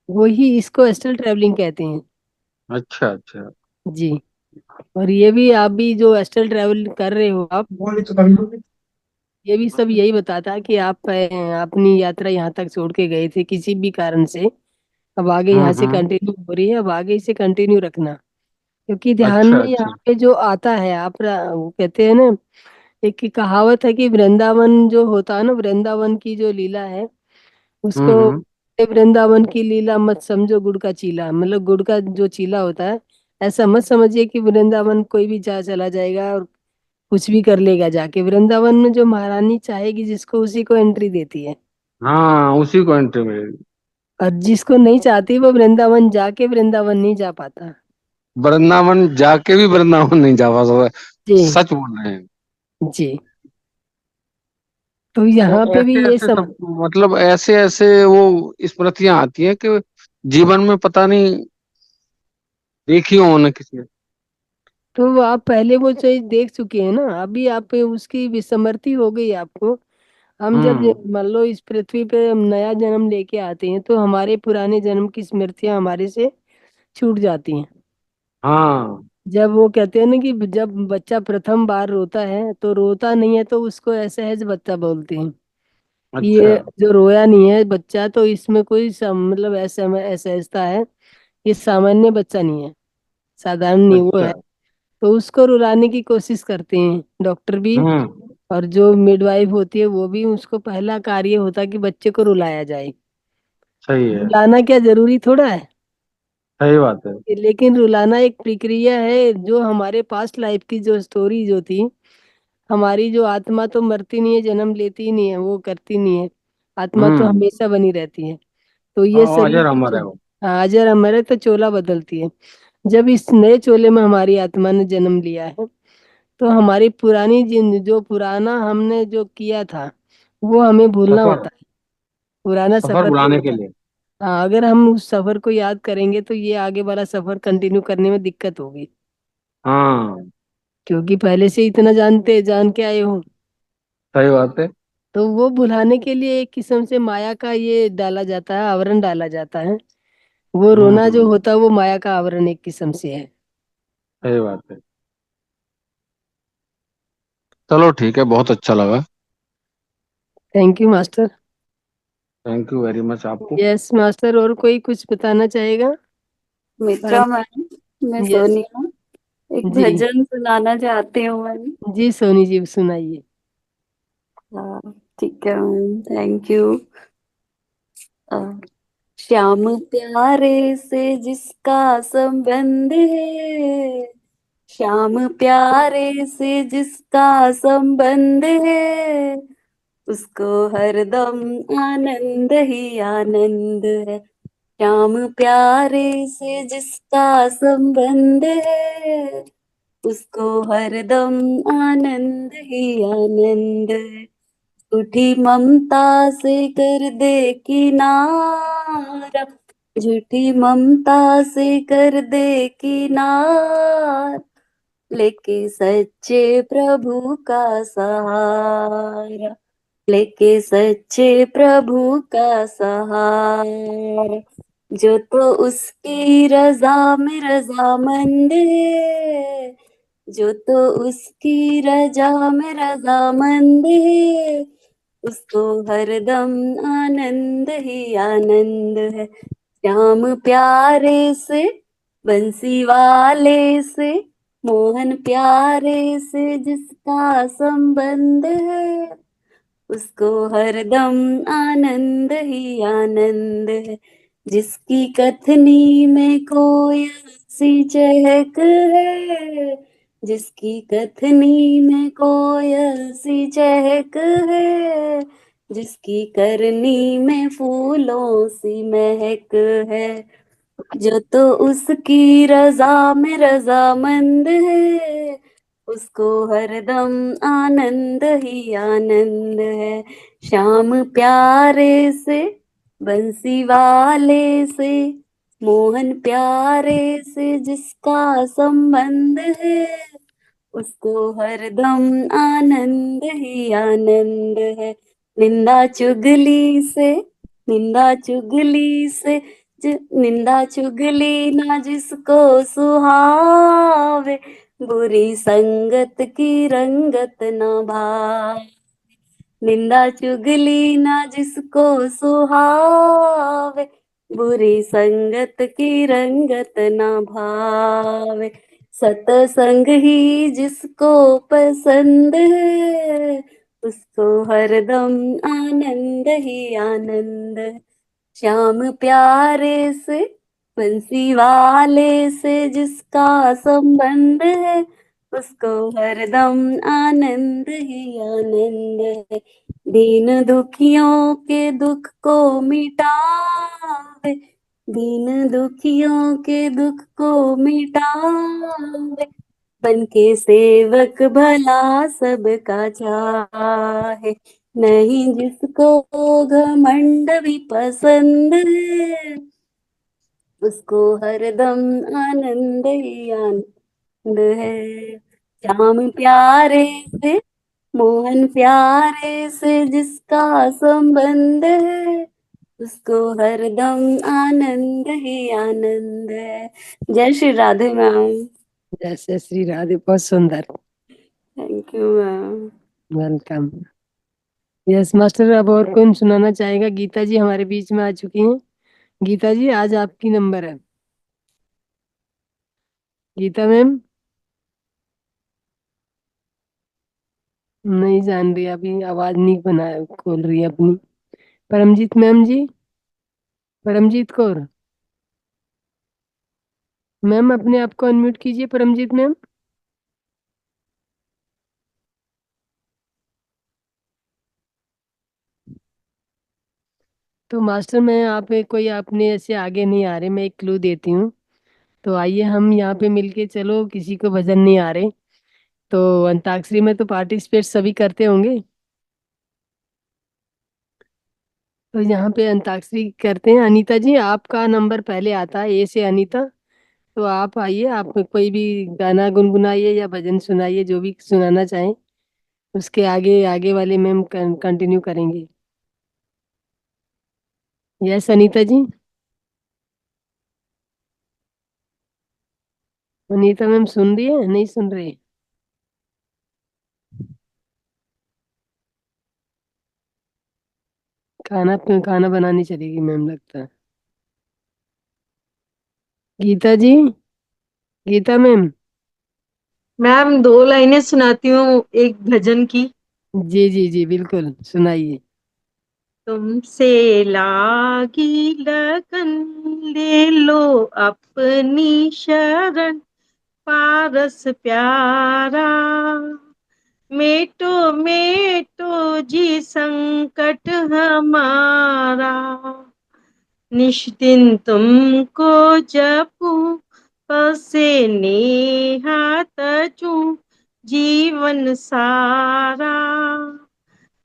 वही इसको एस्ट्रल ट्रेवलिंग कहते हैं। अच्छा अच्छा। जी। और ये भी आप भी जो एस्ट्रल ट्रेवल कर रहे हो आप, ये भी सब यही बताता है कि आप अपनी यात्रा यहाँ तक छोड़ के गए थे किसी भी कारण से, अब आगे यहाँ से हम्म। कंटिन्यू हो रही है, अब आगे इसे कंटिन्यू रखना। क्योंकि ध्यान अच्छा में अच्छा। यहाँ पे जो आता है, वो कहते हैं ना, एक की कहावत है कि वृंदावन जो होता है ना, वृंदावन की जो लीला है उसको, हम्म। वृंदावन की लीला मत समझो गुड़ का चीला, मतलब गुड़ का जो चीला होता है, ऐसा मत समझिए कि वृंदावन कोई भी जा चला जाएगा और कुछ भी कर लेगा जाके। वृंदावन में जो महारानी चाहेगी जिसको, उसी को एंट्री देती है। हाँ उसी को एंट्री मिलेगी। और जिसको नहीं चाहती वो वृंदावन जाके वृंदावन नहीं जा पाता। वृंदावन जाके भी वृंदावन नहीं जा पा सकता। जी। सच बोल रहे हैं। जी। तो यहाँ पे भी ऐसे ये ऐसे सब सब मतलब ऐसे ऐसे वो स्मृतियां आती हैं कि जीवन में पता नहीं देखी हो उन्हें किसी ने। तो आप पहले वो चीज देख चुके हैं ना, अभी आप उसकी विस्मृति हो गई आपको। हम जब हम्म। मान लो इस पृथ्वी पे हम नया जन्म लेके आते हैं तो हमारे पुराने जन्म की स्मृतियां हमारे से छूट जाती हैं। हाँ। जब वो कहते हैं ना कि जब बच्चा प्रथम बार रोता है तो रोता नहीं है, तो उसको असहज बच्चा बोलते हैं कि अच्छा। ये जो रोया नहीं है बच्चा, तो इसमें कोई मतलब ऐसा असहजता है, ये सामान्य बच्चा नहीं है, साधारण नहीं वो अच्छा। है। तो उसको रुलाने की कोशिश करते हैं डॉक्टर भी, हम्म। और जो मिडवाइफ होती है वो भी। उसको पहला कार्य होता है कि बच्चे को रुलाया जाए। सही है। रुलाना क्या जरूरी थोड़ा है, सही बात है। लेकिन रुलाना एक प्रक्रिया है जो हमारे पास्ट लाइफ की जो स्टोरी जो थी। हमारी जो आत्मा तो मरती नहीं है, जन्म लेती ही नहीं है, वो करती नहीं है। आत्मा तो हम्म। हमेशा बनी रहती है। तो ये हाँ, शरीर अजर तो अमर है वो। हाँ, अजर अमर है, तो चोला बदलती है। जब इस नए चोले में हमारी आत्मा ने जन्म लिया है तो हमारी पुरानी जो पुराना हमने जो किया था वो हमें भूलना सफर। होता है। पुराना सफर सफर जो बुलाने के होता है, लिए। हाँ, अगर हम उस सफर को याद करेंगे तो ये आगे वाला सफर कंटिन्यू करने में दिक्कत होगी, हाँ। क्योंकि पहले से इतना जान के आए हो। सही बात है। तो वो भुलाने के लिए एक किस्म से माया का ये डाला जाता है, आवरण डाला जाता है। वो रोना जो हम्म। होता है वो माया का आवरण एक किस्म से है। सही बात है। चलो ठीक है, बहुत अच्छा लगा। Thank you master. Thank you very much आपको। यस मास्टर, और कोई कुछ बताना चाहेगा? मित्रा मैम, मैं यस सोनिया एक जी। भजन सुनाना चाहती हूँ मैम। जी सोनी जी सुनाइए। हाँ, ठीक है मैम, थैंक यू। श्याम प्यारे से जिसका संबंध है, श्याम प्यारे से जिसका संबंध है, उसको हरदम आनंद ही आनंद है। श्याम प्यारे से जिसका संबंध है, उसको हरदम आनंद ही आनंद है। झूठी ममता से कर दे किनारा, झूठी ममता से कर दे किनारा, लेके सच्चे प्रभु का सहारा, लेके सच्चे प्रभु का सहारा। जो तो उसकी रजा में रजामंद है, जो तो उसकी रजा में रजामंद है, उसको हरदम आनंद ही आनंद है। श्याम प्यारे से, बंसी वाले से, मोहन प्यारे से जिसका संबंध है, उसको हरदम आनंद ही आनंद है। जिसकी कथनी में कोयल सी चहक है, जिसकी कथनी में कोयल सी चहक है, जिसकी करनी में फूलों सी महक है, जो तो उसकी रजा में रजामंद है, उसको हरदम आनंद ही आनंद है। श्याम प्यारे से, बंसी वाले से, मोहन प्यारे से जिसका संबंध है, उसको हरदम आनंद ही आनंद है। निंदा चुगली से, निंदा चुगली से, निंदा चुगली ना जिसको सुहावे, बुरी संगत की रंगत ना भावे। निंदा चुगली ना जिसको सुहावे, बुरी संगत की रंगत ना भावे। सतसंग ही जिसको पसंद है, उसको हरदम आनंद ही आनंद है। श्याम प्यारे से, बंसी वाले से जिसका संबंध है, उसको हरदम आनंद ही आनंद है। दीन दुखियों के दुख को मिटावे, दीन दुखियों के दुख को मिटावे, बन के सेवक भला सबका चाहे, नहीं जिसको घमंड भी पसंद है, उसको हरदम आनंद ही आनंद है। श्याम प्यारे से, मोहन प्यारे से जिसका संबंध है, उसको हरदम आनंद ही आनंद है। जय श्री राधे मैम। जैसे श्री राधे, बहुत सुंदर। Thank you ma'am. Welcome. Yes master, अब और कौन सुनाना चाहेगा? गीता जी हमारे बीच में आ चुकी हैं। गीता जी, आज आपकी नंबर है। गीता मैम नहीं जान रही, अभी आवाज नहीं बना खोल रही है अपनी। परमजीत मैम जी, परमजीत कौर मैम, अपने आप को अनम्यूट कीजिए परमजीत मैम। तो मास्टर, मैं आप कोई आपने ऐसे आगे नहीं आ रहे, मैं एक क्लू देती हूँ। तो आइए हम यहाँ पे मिलके, चलो किसी को भजन नहीं आ रहे तो अंताक्षरी में तो पार्टिसिपेट सभी करते होंगे। तो यहाँ पे अंताक्षरी करते हैं। अनीता जी, आपका नंबर पहले आता है, ए से अनीता। तो आप आइए, आप कोई भी गाना गुनगुनाइए या भजन सुनाइए, जो भी सुनाना चाहें। उसके आगे आगे वाले मैम कंटिन्यू करेंगे। यस अनीता जी। अनीता मैम सुन रही है, नहीं सुन रही? खाना बनानी चलेगी मैम, लगता है। गीता जी, गीता मैम। मैम 2 लाइनें सुनाती हूँ एक भजन की। जी जी जी, बिल्कुल सुनाइए। तुमसे लागी लगन, ले लो अपनी शरण, पारस प्यारा। मेटो मेटो जी संकट हमारा, निश दिन तुमको जपूं, पसे नेहा तजूं, जीवन सारा।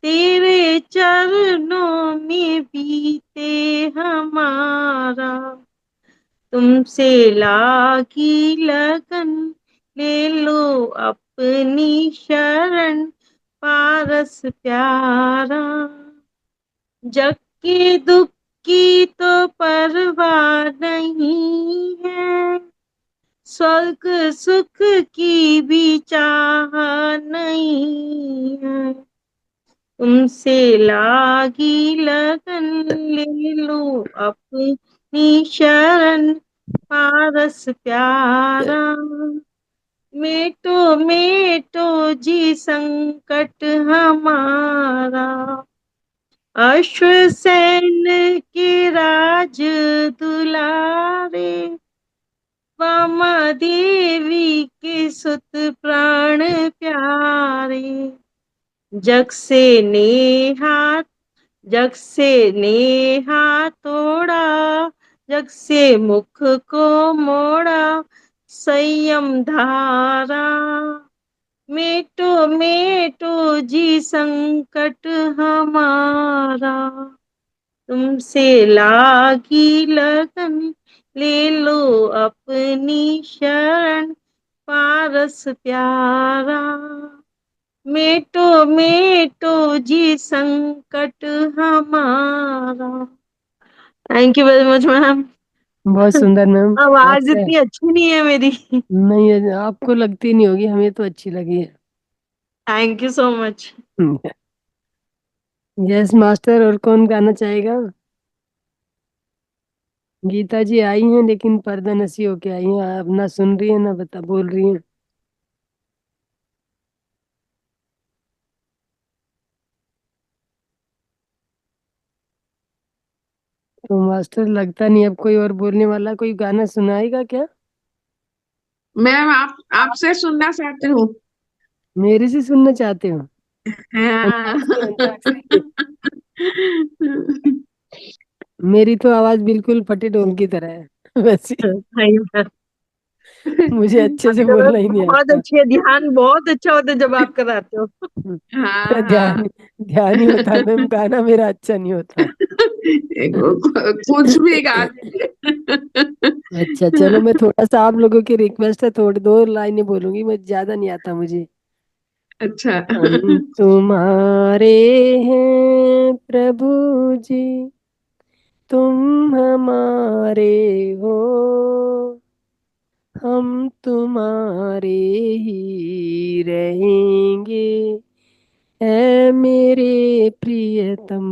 तेरे चरणों में बीते हमारा, तुमसे लागी लगन, ले लो अपनी शरण, पारस प्यारा। जग के दुख की तो परवाह नहीं है, स्वर्ग सुख की भी चाह नहीं है। तुमसे लागी लगन, ले लो अपनी शरण, पारस प्यारा। मेटो मेटो जी संकट हमारा, अश्वसेन के राज दुलारे, वामा देवी के सुत प्राण प्यारे। जग से नेहा, जग से नेहा तोड़ा, जग से मुख को मोड़ा, संयम धारा। मेटो मेटो जी संकट हमारा, तुमसे लागी लगन, ले लो अपनी शरण, पारस प्यारा। मेटो मेटो जी संकट हमारा। Thank you very much ma'am. बहुत सुंदर मैम। आवाज आपका इतनी अच्छी नहीं है मेरी। नहीं है, आपको लगती नहीं होगी, हमें तो अच्छी लगी है। Thank you so much. Yes master, और कौन गाना चाहेगा? गीता जी आई हैं, लेकिन पर्दा नसी होके आई हैं, अब ना सुन रही है ना बता बोल रही हैं। तो मास्टर, लगता नहीं अब कोई और बोलने वाला, कोई गाना सुनाएगा क्या? मैम आप आपसे सुनना चाहती हूँ। मेरे से सुनना चाहते हो? हाँ। अंताक्षरी, अंताक्षरी। मेरी तो आवाज बिल्कुल फटे ढोल की तरह है वैसे। Thank you. मुझे अच्छे से मतलब बोलना ही नहीं बहुत आता। अच्छी है, ध्यान बहुत अच्छा होता है जब आप कराते हो। हाँ ध्यान हाँ। ध्यान ही होता है मैम, गाना मेरा अच्छा नहीं होता। कुछ भी गा दीजिए। अच्छा चलो, मैं थोड़ा सा आप लोगों की रिक्वेस्ट है, थोड़ी 2 लाइनें बोलूंगी, मैं ज्यादा नहीं आता मुझे। अच्छा। हम तुम्हारे हैं प्रभु जी, तुम हमारे हो, हम तुम्हारे ही रहेंगे, है मेरे प्रियतम।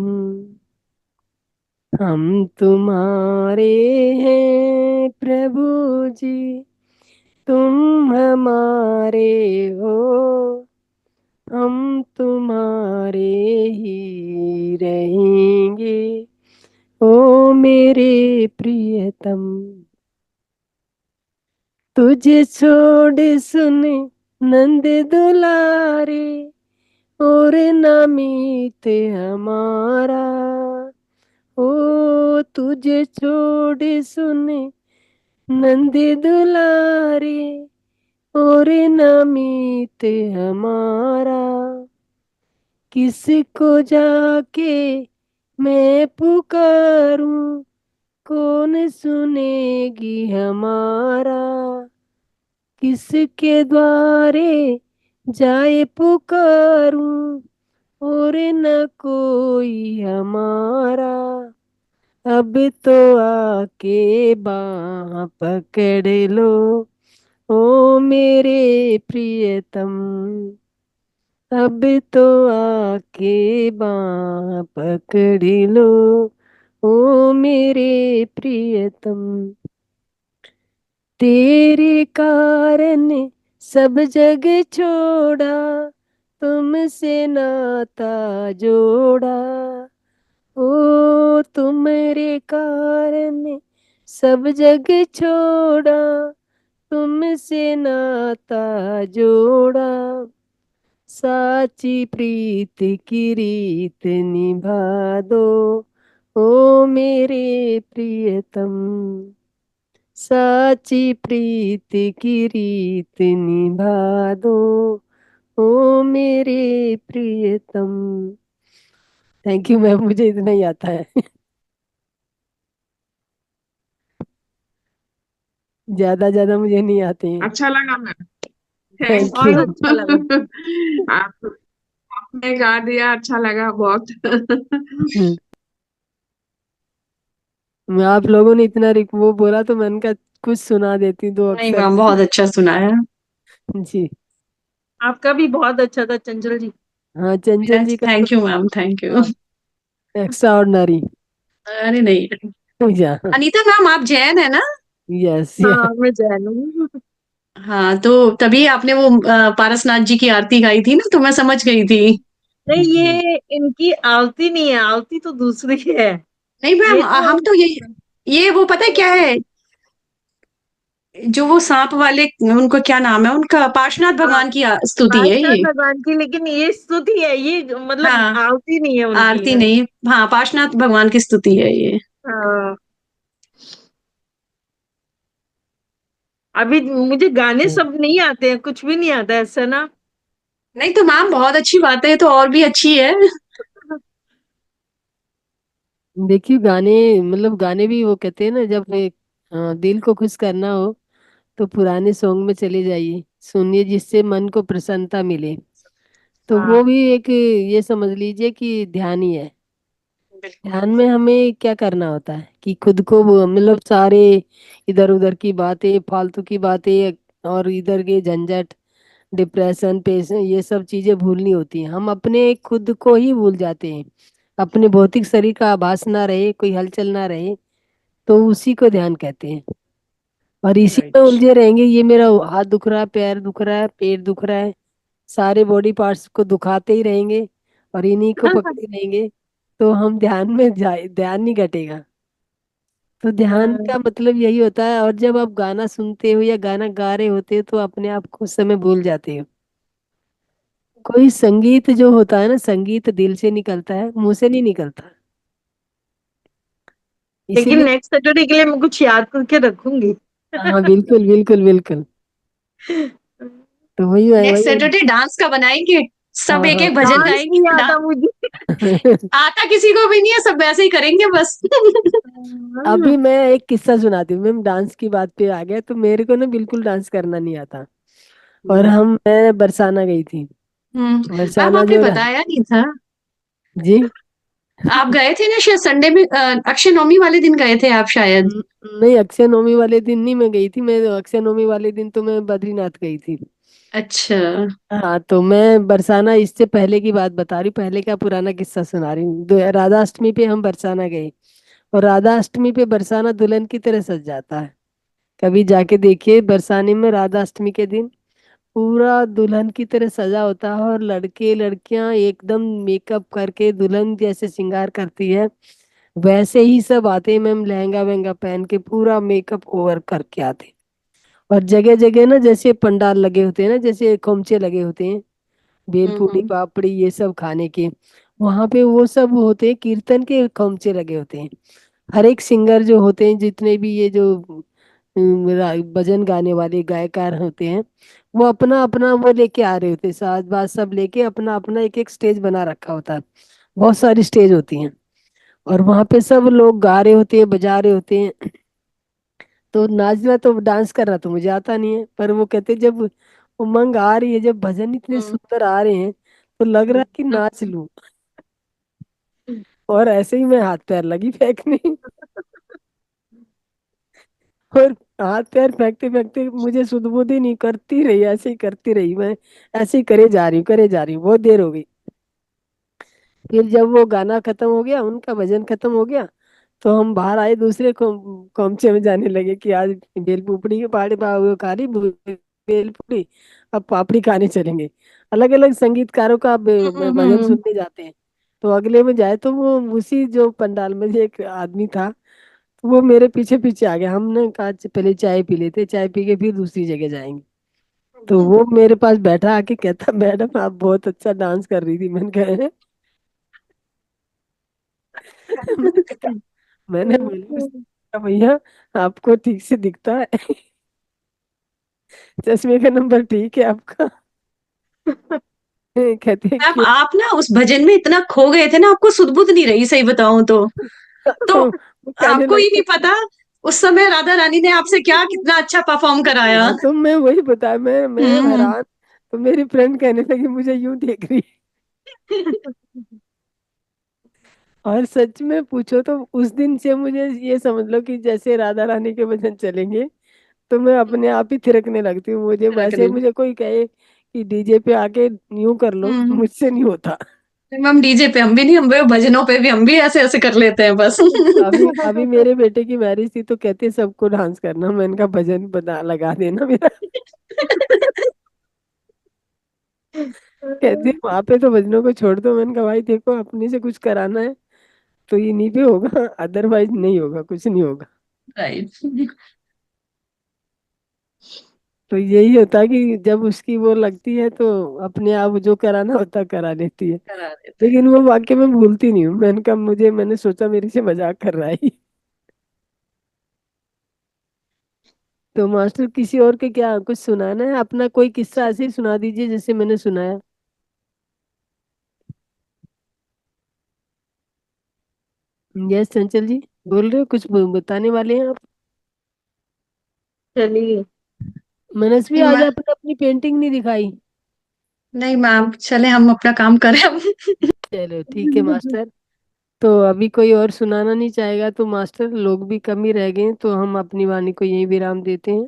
हम तुम्हारे हैं प्रभु जी, तुम हमारे हो, हम तुम्हारे ही रहेंगे, ओ मेरे प्रियतम। तुझे छोड़ सुने नंद दुलारे, और ना मीत हमारा, ओ तुझे छोड़ सुने नंद दुलारे, और ना मीत हमारा। किसको जाके मैं पुकारूं, कौन सुनेगी हमारा। किसके द्वारे जाए पुकारूं, और न कोई हमारा। अब तो आके बाँह पकड़ लो, ओ मेरे प्रियतम। अब तो आके बाँह पकड़ लो, ओ मेरे प्रियतम। तेरे कारण सब जग छोड़ा, तुमसे नाता जोड़ा, ओ तुम्हारे कारण सब जग छोड़ा, तुमसे नाता जोड़ा। साची प्रीत की रीत निभा दो, ओ मेरे प्रियतम। साची प्रीत की रीत निभा दो, ओ मेरे प्रियतम। थैंक यू मैम, मुझे इतना ही आता है। ज्यादा ज्यादा मुझे नहीं आते हैं। अच्छा लगा मैम, थैंक थैंक बहुत यू। अच्छा लगा। यू। आपने गा दिया, अच्छा लगा बहुत। मैं आप लोगों ने इतना वो बोला तो मैंने कहा कुछ सुना देती, 2 अक्षर। मैम बहुत अच्छा सुना है। जी। आपका भी बहुत अच्छा था चंचल जी। हाँ चंचल जी का थैंक यू तो ma'am, thank you. Extra ordinary. अरे नहीं, या अनीता मैम आप जैन है ना? यस या। हाँ मैं जैन हूँ। हाँ, तो तभी आपने वो पारसनाथ जी की आरती गाई थी ना, तो मैं समझ गई थी। नहीं जी। ये इनकी आलती नहीं है, आलती तो दूसरी है। नहीं मैम, ये तो हम तो ये वो पता है क्या है, जो वो सांप वाले, उनको क्या नाम है उनका, पार्श्वनाथ हाँ भगवान की स्तुति है पार्श्वनाथ ये। भगवान की, लेकिन ये स्तुति है, ये मतलब हाँ, आलती नहीं है उनकी। आरती नहीं, हाँ पार्श्वनाथ भगवान की स्तुति है ये। हाँ अभी मुझे गाने सब नहीं आते हैं, कुछ भी नहीं आता है, ऐसा ना। नहीं तो मैम बहुत अच्छी बात है, ये तो और भी अच्छी है। देखिए गाने, मतलब गाने भी वो कहते हैं ना, जब एक दिल को खुश करना हो तो पुराने सॉन्ग में चले जाइए, सुनिए, जिससे मन को प्रसन्नता मिले। तो वो हाँ भी एक, ये समझ लीजिए कि ध्यान ही है। बिल्कुल। ध्यान में हमें क्या करना होता है कि खुद को मतलब सारे इधर उधर की बातें, फालतू की बातें, और इधर के झंझट, डिप्रेशन, पेशन, ये सब चीजें भूलनी होती हैं। हम अपने खुद को ही भूल जाते हैं। अपने भौतिक शरीर का आभास ना रहे, कोई हलचल ना रहे, तो उसी को ध्यान कहते हैं। और इसी में राइट। उलझे रहेंगे, ये मेरा हाथ दुख रहा है, पैर दुख रहा है, पेट दुख रहा है, सारे बॉडी पार्ट्स को दुखाते ही रहेंगे, और इन्हीं को पकड़े रहेंगे, तो हम ध्यान में जाए, ध्यान नहीं घटेगा। तो ध्यान हाँ, का मतलब यही होता है। और जब आप गाना सुनते हो या गाना गा रहे होते हो, तो अपने आप को उस समय भूल जाते हो। कोई संगीत जो होता है ना, संगीत दिल से निकलता है, मुंह से नहीं निकलता। लेकिन इसीलिए नेक्स्ट सैटरडे के लिए मैं कुछ याद करके रखूंगी। हाँ बिल्कुल बिल्कुल बिल्कुल। तो वही है नेक्स्ट वही है। सैटरडे डांस का बनाएंगे, सब हाँ एक हाँ। एक भजन डांस गाएंगे। नहीं आता मुझे। आता किसी को भी नहीं है, सब वैसे ही करेंगे बस। अभी मैं एक किस्सा सुनाती हूँ। मैम डांस की बात पे आ गया तो मेरे को ना बिल्कुल डांस करना नहीं आता। और मैं बरसाना गई थी। मैम बरसाना आपने जो बताया नहीं था। जी। आप गए थे ना शायद संडे में, अक्षय नवमी वाले दिन गए थे आप शायद। नहीं, अक्षय नवमी वाले दिन नहीं मैं गई थी। मैं अक्षय नवमी वाले दिन तो मैं बद्रीनाथ गई थी। अच्छा। हाँ तो मैं बरसाना इससे पहले की बात बता रही हूँ, पहले का पुराना किस्सा सुना रही हूँ। राधा अष्टमी पे हम बरसाना गए। और राधा अष्टमी पे बरसाना दुल्हन की तरह सज जाता है। कभी जाके देखिए बरसाने में राधा अष्टमी के दिन पूरा दुल्हन की तरह सजा होता है। और लड़के लड़कियां एकदम मेकअप करके दुल्हन जैसे श्रृंगार करती है, वैसे ही सब आते हैं मैम, लहंगा वहंगा पहन के पूरा मेकअप ओवर करके आते हैं। और जगह जगह ना जैसे पंडाल लगे होते हैं ना, जैसे खोमचे लगे होते हैं, भेलपूरी हम्म। पापड़ी ये सब खाने के, वहां पे वो सब होते हैं, कीर्तन के खोमचे लगे होते हैं। हर एक सिंगर जो होते हैं, जितने भी ये जो भजन गाने वाले गायकार होते हैं, वो अपना अपना वो लेके आ रहे होते हैं, साज बाज सब लेके अपना अपना एक एक स्टेज बना रखा होता है। बहुत सारी स्टेज होती हैं। और वहां पे सब लोग गा रहे होते हैं, बजा रहे होते हैं। तो नाचना तो डांस करना तो मुझे आता नहीं है, पर वो कहते जब उमंग आ रही है, जब भजन इतने हम्म। सुंदर आ रहे हैं, तो लग रहा है कि नाच लूं। और ऐसे ही मैं हाथ पैर लगी फेंकने। और हाथ पैर फेंकते फेंकते मुझे सुध बुध ही नहीं, करती रही, ऐसे ही करती रही मैं। ऐसे ही करे जा रही हूँ, करे जा रही हूँ, बहुत देर हो गई। फिर जब वो गाना खत्म हो गया, उनका भजन खत्म हो गया, तो हम बाहर आए, दूसरे कोमचे में जाने लगे कि आज भेलपूरी की पहाड़ी वो खा रही भेलपूरी, अब पापड़ी खाने चलेंगे। अलग अलग संगीतकारों का भजन हम्म। सुनने जाते हैं। तो अगले में जाए तो वो उसी जो पंडाल में जो एक आदमी था, तो वो मेरे पीछे पीछे आ गया। हमने कहा पहले चाय पी लेते, चाय पी के फिर दूसरी जगह जाएंगे। तो वो मेरे पास बैठा आके कहता, मैडम आप बहुत अच्छा डांस कर रही थी। मैंने कहा मैंने कहा मैंने बोला भैया आपको ठीक से दिखता है, चश्मे का नंबर ठीक है आपका। कहते हैं मैम क्यों। आप ना उस भजन में इतना खो गए थे ना, आपको सुध बुध नहीं रही, सही बताऊं तो तो वो कहने आपको ही लगा। नहीं पता उस समय राधा रानी ने आपसे क्या कितना अच्छा परफॉर्म कराया। हाँ तो मैं वही बताया, मैं हम्म। हैरान। तो मेरी फ्रेंड कहने लगी मुझे यूं देख रही। और सच में पूछो तो उस दिन से मुझे ये समझ लो कि जैसे राधा रानी के भजन चलेंगे तो मैं अपने आप ही थिरकने लगती हूँ। मुझे वैसे रखने। मुझे कोई कहे कि डीजे पे आके यूं कर लो, हम्म। मुझसे नहीं होता। मैम डीजे पे हम भी नहीं, हम भी भजनों पे भी हम भी ऐसे ऐसे कर लेते हैं बस। अभी अभी मेरे बेटे की मैरिज थी तो कहते सबको डांस करना, मैंने कहा भजन बना लगा देना मेरा। कहते वहां पे तो भजनों को छोड़ दो। मैंने कहा भाई देखो अपने से कुछ कराना है तो इन्हीं पे होगा, अदरवाइज नहीं होगा, कुछ नहीं होगा। राइट। तो यही होता है कि जब उसकी वो लगती है तो अपने आप जो कराना होता करा लेती है। करा देते हैं। लेकिन वो वाक्य में भूलती नहीं हूँ। मैंने कहा मैंने सोचा मेरे से मजाक कर रहा है। तो मास्टर किसी और के क्या कुछ सुनाना है, अपना कोई किस्सा ऐसे ही सुना दीजिए जैसे मैंने सुनाया। यस चंचल जी, बोल रहे हो, कुछ बताने वाले हैं आप। चलिए। मनस्वी नहीं आज मैं, आपने अपनी पेंटिंग नहीं दिखाई। नहीं मैम चले हम अपना काम करें अब। चलो ठीक है मास्टर। तो अभी कोई और सुनाना नहीं चाहेगा तो मास्टर लोग भी कम ही रह गए हैं, तो हम अपनी वाणी को यही विराम देते हैं।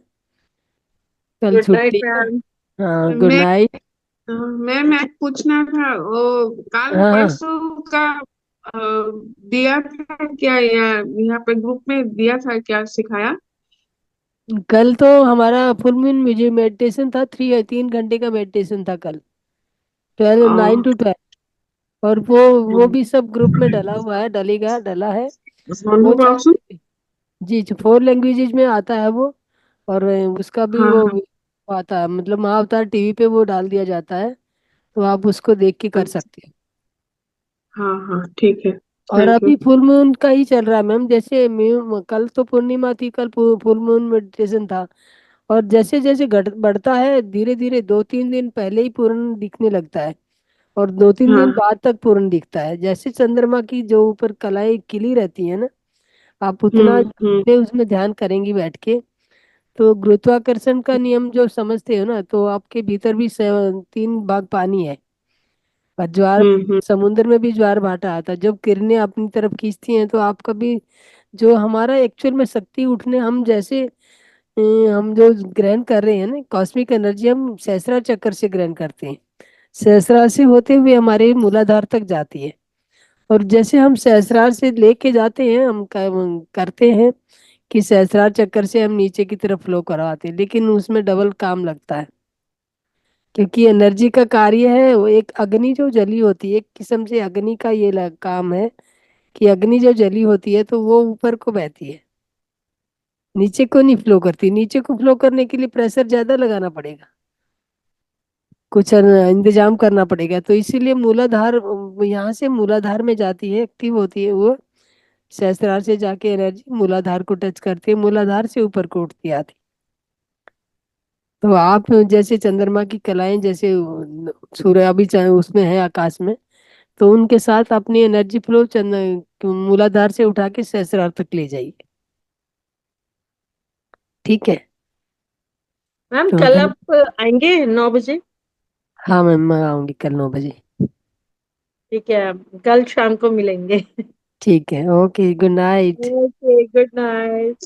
कल गुड नाइट छुट्टी है। मैम। हाँ गुड मैं नाइट। मैं पूछना था वो कल हाँ हाँ। परसों का दिया था क्या, यहाँ पे ग्रुप में दिया था क्या, सिखाया? कल तो हमारा फुल मून म्यूजिक मेडिटेशन था, 3 घंटे का मेडिटेशन था कल, 9 to 12। और वो भी सब ग्रुप में डला हुआ है, डलेगा, डला है। वो परसों। चाहे जी 4 लैंग्वेजेज में आता है वो। और उसका भी हाँ वो हाँ आता है, मतलब महाअवतार टीवी पे वो डाल दिया जाता है, तो आप उसको देख के कर सकते हैं। हाँ हाँ ठीक है। और थैंक यू। अभी फुल मून का ही चल रहा है मैम। जैसे कल तो पूर्णिमा थी, कल फुल मून मेडिटेशन था। और जैसे जैसे बढ़ता है, धीरे धीरे 2-3 दिन पहले ही पूर्ण दिखने लगता है, और 2-3 दिन हाँ। बाद तक पूर्ण दिखता है। जैसे चंद्रमा की जो ऊपर कलाएं खिली रहती है ना, आप उतना हम्म। जितने उसमें ध्यान करेंगी बैठ के, तो गुरुत्वाकर्षण का नियम जो समझते हो ना, तो आपके भीतर भी 3 भाग पानी है। और ज्वार, हम्म। समुद्र में भी ज्वार भाटा आता है। जब किरणें अपनी तरफ खींचती हैं तो आपका भी जो हमारा एक्चुअल में शक्ति उठने, हम जैसे हम जो ग्रहण कर रहे हैं ना कॉस्मिक एनर्जी, हम सहस्रार चक्र से ग्रहण करते हैं। सहस्रार से होते हुए हमारे मूलाधार तक जाती है। और जैसे हम सहस्रार से लेके जाते हैं, हम करते हैं कि सहस्रार चक्कर से हम नीचे की तरफ फ्लो करवाते हैं, लेकिन उसमें डबल काम लगता है। क्योंकि एनर्जी का कार्य है वो, एक अग्नि जो जली होती है, एक किस्म से अग्नि का ये काम है कि अग्नि जो जली होती है तो वो ऊपर को बहती है, नीचे को नहीं फ्लो करती। नीचे को फ्लो करने के लिए प्रेशर ज्यादा लगाना पड़ेगा, कुछ इंतजाम करना पड़ेगा। तो इसीलिए मूलाधार, यहाँ से मूलाधार में जाती है, एक्टिव होती है वो, सहस्त्रार से जाके एनर्जी मूलाधार को टच करती है, मूलाधार से ऊपर को उठती आती। तो आप जैसे चंद्रमा की कलाएं, जैसे सूर्य अभी चाहे उसमें है आकाश में, तो उनके साथ अपनी एनर्जी फ्लो मूलाधार से उठा के सहस्त्रार तक ले जाइए। ठीक है। मैम तो कल आप आएंगे 9 बजे? हाँ मैम, मैं आऊंगी कल 9 बजे। ठीक है, कल शाम को मिलेंगे। ठीक है, okay, good night. Okay, good night.